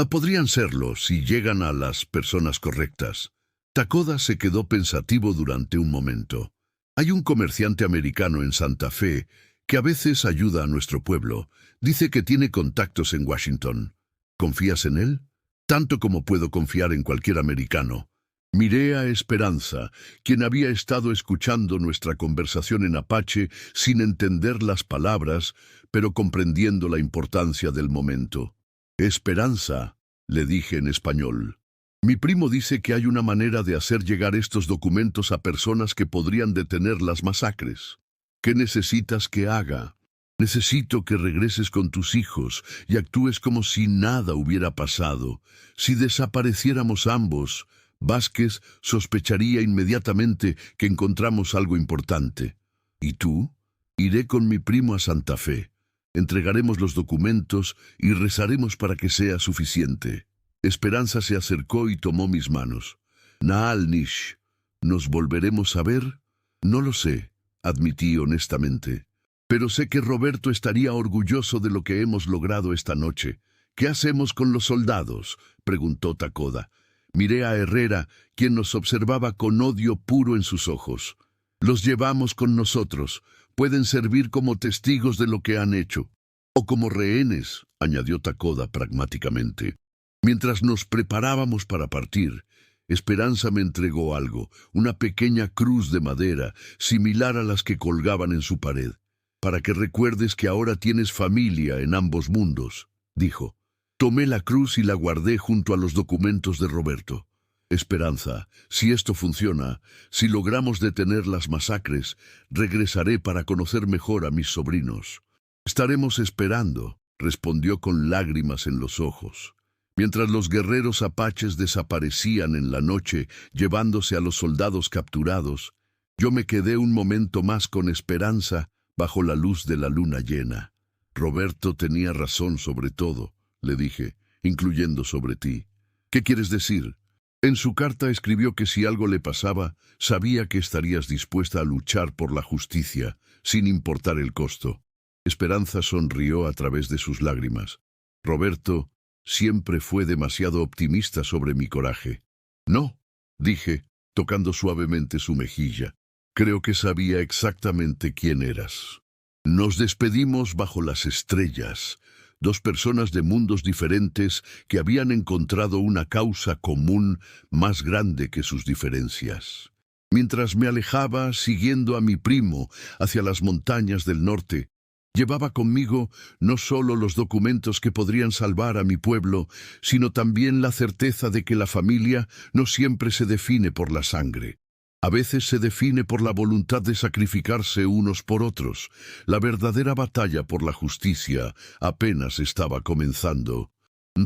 Podrían serlo si llegan a las personas correctas. Takoda se quedó pensativo durante un momento. «Hay un comerciante americano en Santa Fe que a veces ayuda a nuestro pueblo. Dice que tiene contactos en Washington. ¿Confías en él? Tanto como puedo confiar en cualquier americano». Miré a Esperanza, quien había estado escuchando nuestra conversación en apache sin entender las palabras, pero comprendiendo la importancia del momento. «Esperanza», le dije en español, «mi primo dice que hay una manera de hacer llegar estos documentos a personas que podrían detener las masacres. ¿Qué necesitas que haga?» «Necesito que regreses con tus hijos y actúes como si nada hubiera pasado. Si desapareciéramos ambos, Vázquez sospecharía inmediatamente que encontramos algo importante. ¿Y tú?» «Iré con mi primo a Santa Fe. Entregaremos los documentos y rezaremos para que sea suficiente». Esperanza se acercó y tomó mis manos. «Naal Nish, ¿nos volveremos a ver?» «No lo sé», admití honestamente. «Pero sé que Roberto estaría orgulloso de lo que hemos logrado esta noche». «¿Qué hacemos con los soldados?», preguntó Takoda. Miré a Herrera, quien nos observaba con odio puro en sus ojos. «Los llevamos con nosotros. Pueden servir como testigos de lo que han hecho». «O como rehenes», añadió Takoda pragmáticamente. Mientras nos preparábamos para partir, Esperanza me entregó algo, una pequeña cruz de madera, similar a las que colgaban en su pared. «Para que recuerdes que ahora tienes familia en ambos mundos», dijo. Tomé la cruz y la guardé junto a los documentos de Roberto. «Esperanza, si esto funciona, si logramos detener las masacres, regresaré para conocer mejor a mis sobrinos». «Estaremos esperando», respondió con lágrimas en los ojos. Mientras los guerreros apaches desaparecían en la noche, llevándose a los soldados capturados, yo me quedé un momento más con Esperanza bajo la luz de la luna llena. «Roberto tenía razón sobre todo», le dije, «incluyendo sobre ti». «¿Qué quieres decir?» «En su carta escribió que si algo le pasaba, sabía que estarías dispuesta a luchar por la justicia, sin importar el costo». Esperanza sonrió a través de sus lágrimas. «Roberto siempre fue demasiado optimista sobre mi coraje». «No», dije, tocando suavemente su mejilla. «Creo que sabía exactamente quién eras». Nos despedimos bajo las estrellas. 2 personas de mundos diferentes que habían encontrado una causa común más grande que sus diferencias. Mientras me alejaba, siguiendo a mi primo hacia las montañas del norte, llevaba conmigo no solo los documentos que podrían salvar a mi pueblo, sino también la certeza de que la familia no siempre se define por la sangre. A veces se define por la voluntad de sacrificarse unos por otros. La verdadera batalla por la justicia apenas estaba comenzando.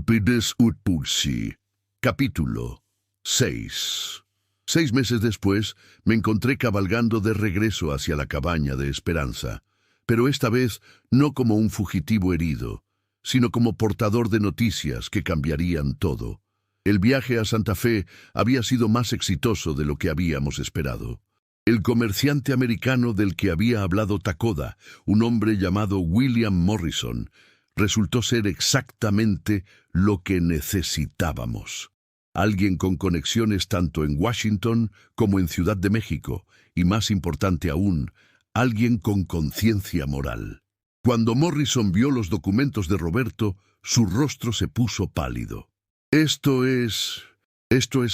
Pides ut pulsi. Capítulo 6. 6 meses después, me encontré cabalgando de regreso hacia la cabaña de Esperanza, pero esta vez no como un fugitivo herido, sino como portador de noticias que cambiarían todo. El viaje a Santa Fe había sido más exitoso de lo que habíamos esperado. El comerciante americano del que había hablado Takoda, un hombre llamado William Morrison, resultó ser exactamente lo que necesitábamos. Alguien con conexiones tanto en Washington como en Ciudad de México, y más importante aún, alguien con conciencia moral. Cuando Morrison vio los documentos de Roberto, su rostro se puso pálido. Esto es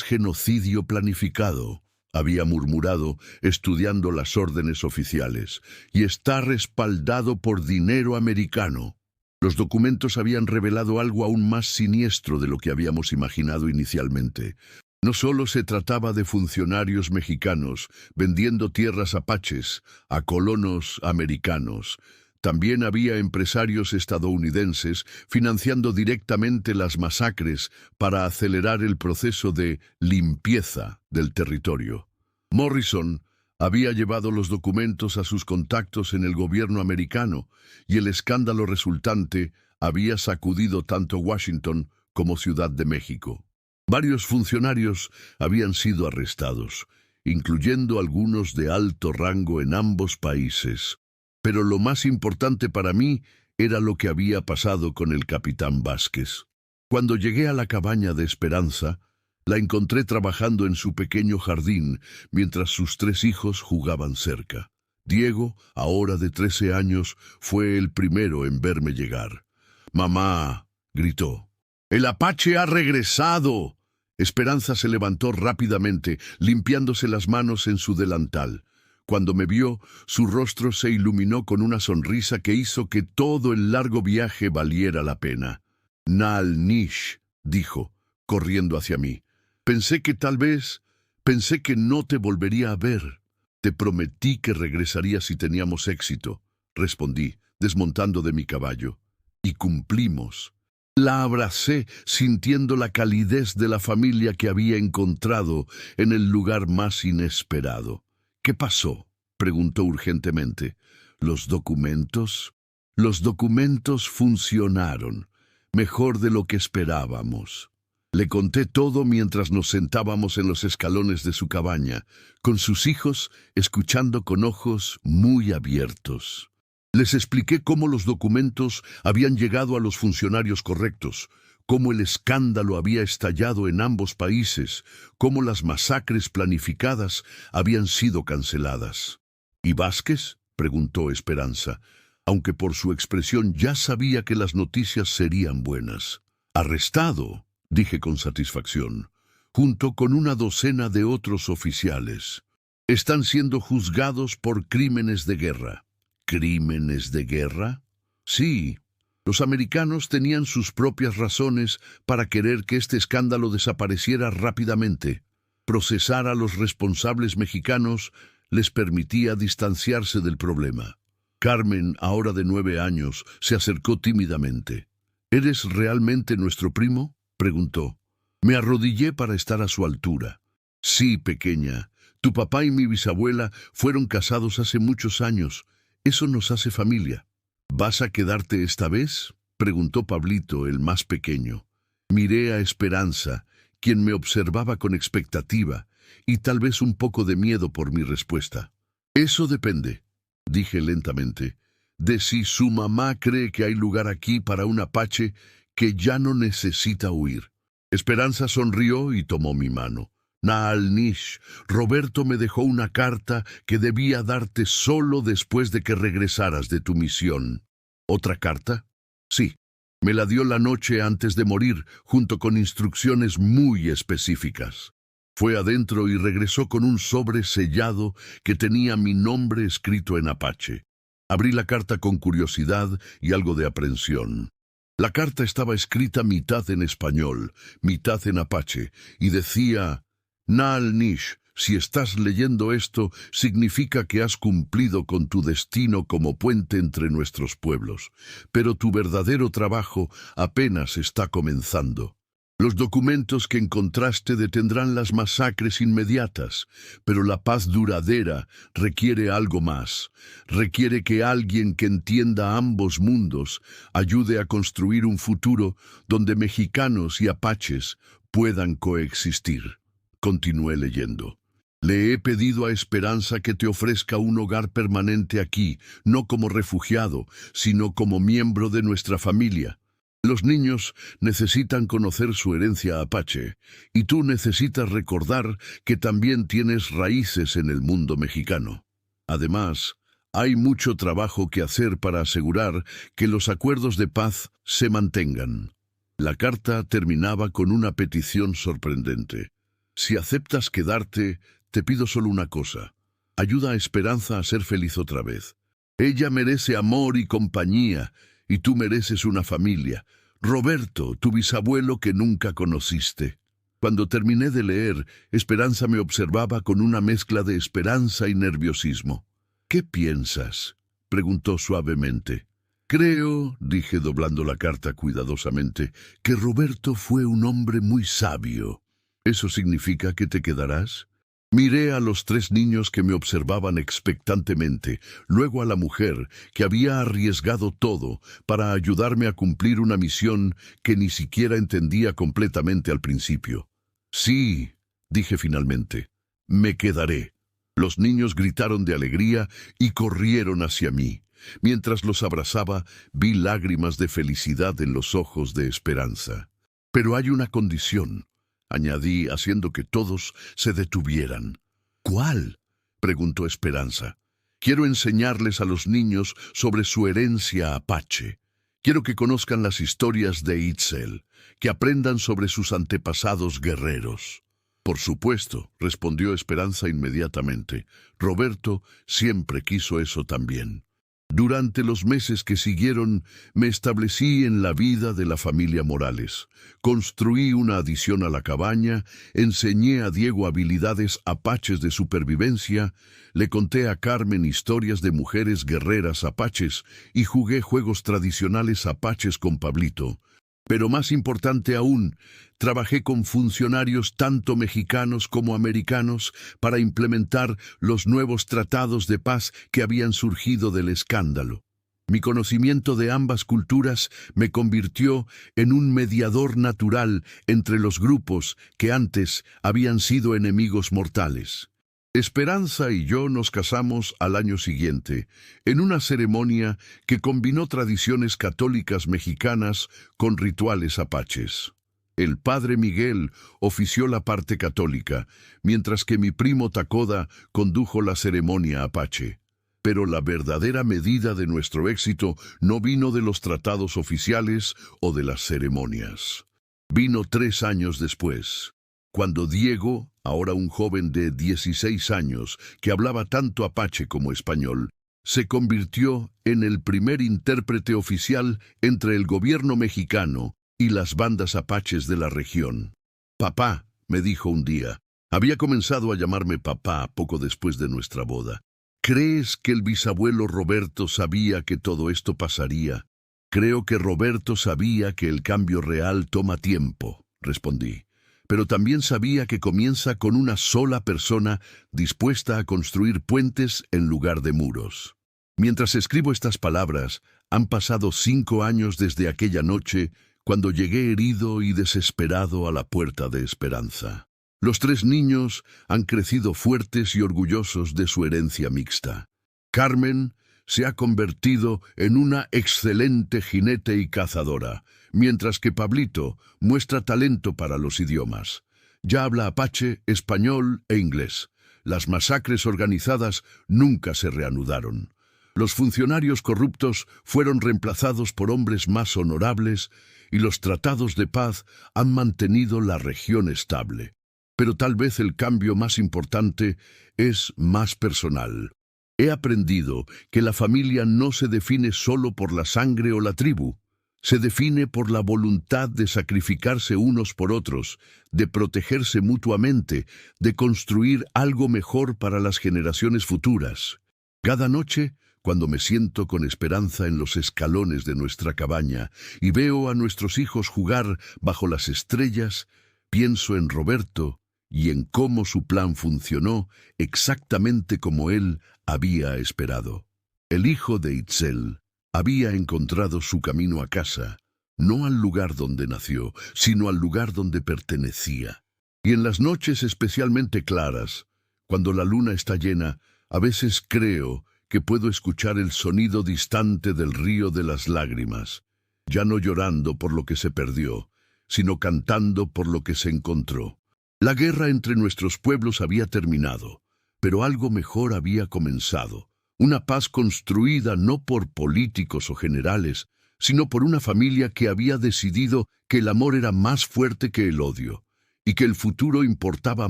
genocidio planificado, había murmurado, estudiando las órdenes oficiales, y está respaldado por dinero americano. Los documentos habían revelado algo aún más siniestro de lo que habíamos imaginado inicialmente. No solo se trataba de funcionarios mexicanos vendiendo tierras apaches a colonos americanos. También había empresarios estadounidenses financiando directamente las masacres para acelerar el proceso de limpieza del territorio. Morrison había llevado los documentos a sus contactos en el gobierno americano y el escándalo resultante había sacudido tanto Washington como Ciudad de México. Varios funcionarios habían sido arrestados, incluyendo algunos de alto rango en ambos países. Pero lo más importante para mí era lo que había pasado con el capitán Vázquez. Cuando llegué a la cabaña de Esperanza, la encontré trabajando en su pequeño jardín mientras sus 3 hijos jugaban cerca. Diego, ahora de 13 años, fue el primero en verme llegar. «¡Mamá!», gritó. «¡El Apache ha regresado!». Esperanza se levantó rápidamente, limpiándose las manos en su delantal. Cuando me vio, su rostro se iluminó con una sonrisa que hizo que todo el largo viaje valiera la pena. «Nal Nish», dijo, corriendo hacia mí. Pensé que no te volvería a ver. Te prometí que regresaría si teníamos éxito», respondí, desmontando de mi caballo. «Y cumplimos». La abracé, sintiendo la calidez de la familia que había encontrado en el lugar más inesperado. «¿Qué pasó?», preguntó urgentemente. «¿Los documentos?» «Los documentos funcionaron, mejor de lo que esperábamos». Le conté todo mientras nos sentábamos en los escalones de su cabaña, con sus hijos escuchando con ojos muy abiertos. Les expliqué cómo los documentos habían llegado a los funcionarios correctos, cómo el escándalo había estallado en ambos países, cómo las masacres planificadas habían sido canceladas. «¿Y Vázquez?», preguntó Esperanza, aunque por su expresión ya sabía que las noticias serían buenas. «Arrestado», dije con satisfacción, junto con una docena de otros oficiales. «Están siendo juzgados por crímenes de guerra». «¿Crímenes de guerra?». «Sí. Los americanos tenían sus propias razones para querer que este escándalo desapareciera rápidamente. Procesar a los responsables mexicanos les permitía distanciarse del problema». Carmen, ahora de 9 años, se acercó tímidamente. «¿Eres realmente nuestro primo?», preguntó. Me arrodillé para estar a su altura. «Sí, pequeña. Tu papá y mi bisabuela fueron casados hace muchos años. Eso nos hace familia». «¿Vas a quedarte esta vez?», preguntó Pablito, el más pequeño. Miré a Esperanza, quien me observaba con expectativa y tal vez un poco de miedo por mi respuesta. «Eso depende», dije lentamente, «de si su mamá cree que hay lugar aquí para un apache que ya no necesita huir». Esperanza sonrió y tomó mi mano. «Naal Nish, Roberto me dejó una carta que debía darte solo después de que regresaras de tu misión». «¿Otra carta?». «Sí. Me la dio la noche antes de morir, junto con instrucciones muy específicas». Fue adentro y regresó con un sobre sellado que tenía mi nombre escrito en apache. Abrí la carta con curiosidad y algo de aprensión. La carta estaba escrita mitad en español, mitad en apache, y decía: «Naal Nish, si estás leyendo esto, significa que has cumplido con tu destino como puente entre nuestros pueblos, pero tu verdadero trabajo apenas está comenzando. Los documentos que encontraste detendrán las masacres inmediatas, pero la paz duradera requiere algo más. Requiere que alguien que entienda ambos mundos ayude a construir un futuro donde mexicanos y apaches puedan coexistir». Continué leyendo. Le he pedido a Esperanza que te ofrezca un hogar permanente aquí, no como refugiado, sino como miembro de nuestra familia. Los niños necesitan conocer su herencia apache, y tú necesitas recordar que también tienes raíces en el mundo mexicano. Además, hay mucho trabajo que hacer para asegurar que los acuerdos de paz se mantengan. La carta terminaba con una petición sorprendente. Si aceptas quedarte, te pido solo una cosa. Ayuda a Esperanza a ser feliz otra vez. Ella merece amor y compañía, y tú mereces una familia. Roberto, tu bisabuelo que nunca conociste. Cuando terminé de leer, Esperanza me observaba con una mezcla de esperanza y nerviosismo. ¿Qué piensas?, preguntó suavemente. Creo, dije doblando la carta cuidadosamente, que Roberto fue un hombre muy sabio. ¿Eso significa que te quedarás? Miré a los 3 niños que me observaban expectantemente, luego a la mujer que había arriesgado todo para ayudarme a cumplir una misión que ni siquiera entendía completamente al principio. Sí, dije finalmente, me quedaré. Los niños gritaron de alegría y corrieron hacia mí. Mientras los abrazaba, vi lágrimas de felicidad en los ojos de Esperanza. Pero hay una condición, añadí, haciendo que todos se detuvieran. ¿Cuál?, preguntó Esperanza. Quiero enseñarles a los niños sobre su herencia apache. Quiero que conozcan las historias de Itzel, que aprendan sobre sus antepasados guerreros. Por supuesto, respondió Esperanza inmediatamente. Roberto siempre quiso eso también. Durante los meses que siguieron, me establecí en la vida de la familia Morales. Construí una adición a la cabaña, enseñé a Diego habilidades apaches de supervivencia, le conté a Carmen historias de mujeres guerreras apaches y jugué juegos tradicionales apaches con Pablito. Pero más importante aún, trabajé con funcionarios tanto mexicanos como americanos para implementar los nuevos tratados de paz que habían surgido del escándalo. Mi conocimiento de ambas culturas me convirtió en un mediador natural entre los grupos que antes habían sido enemigos mortales. Esperanza y yo nos casamos al año siguiente, en una ceremonia que combinó tradiciones católicas mexicanas con rituales apaches. El padre Miguel ofició la parte católica, mientras que mi primo Tacoda condujo la ceremonia apache. Pero la verdadera medida de nuestro éxito no vino de los tratados oficiales o de las ceremonias. Vino 3 años después, cuando Diego, ahora un joven de 16 años, que hablaba tanto apache como español, se convirtió en el primer intérprete oficial entre el gobierno mexicano y las bandas apaches de la región. Papá, me dijo un día, había comenzado a llamarme papá poco después de nuestra boda. ¿Crees que el bisabuelo Roberto sabía que todo esto pasaría? Creo que Roberto sabía que el cambio real toma tiempo, respondí. Pero también sabía que comienza con una sola persona dispuesta a construir puentes en lugar de muros. Mientras escribo estas palabras, han pasado 5 años desde aquella noche cuando llegué herido y desesperado a la puerta de Esperanza. Los 3 niños han crecido fuertes y orgullosos de su herencia mixta. Carmen se ha convertido en una excelente jinete y cazadora, mientras que Pablito muestra talento para los idiomas. Ya habla apache, español e inglés. Las masacres organizadas nunca se reanudaron. Los funcionarios corruptos fueron reemplazados por hombres más honorables y los tratados de paz han mantenido la región estable. Pero tal vez el cambio más importante es más personal. He aprendido que la familia no se define solo por la sangre o la tribu. Se define por la voluntad de sacrificarse unos por otros, de protegerse mutuamente, de construir algo mejor para las generaciones futuras. Cada noche, cuando me siento con Esperanza en los escalones de nuestra cabaña y veo a nuestros hijos jugar bajo las estrellas, pienso en Roberto y en cómo su plan funcionó exactamente como él había esperado. El hijo de Itzel había encontrado su camino a casa, no al lugar donde nació, sino al lugar donde pertenecía. Y en las noches especialmente claras, Cuando la luna está llena, a veces creo que puedo escuchar el sonido distante del río de las lágrimas, ya no llorando por lo que se perdió, sino cantando por lo que se encontró. La guerra entre nuestros pueblos había terminado, pero algo mejor había comenzado. Una paz construida no por políticos o generales, sino por una familia que había decidido que el amor era más fuerte que el odio, y que el futuro importaba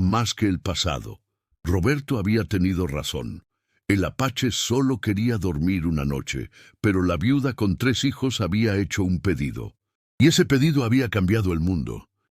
más que el pasado. Roberto había tenido razón. El apache solo quería dormir una noche, pero la viuda con 3 hijos había hecho un pedido. Y ese pedido había cambiado el mundo.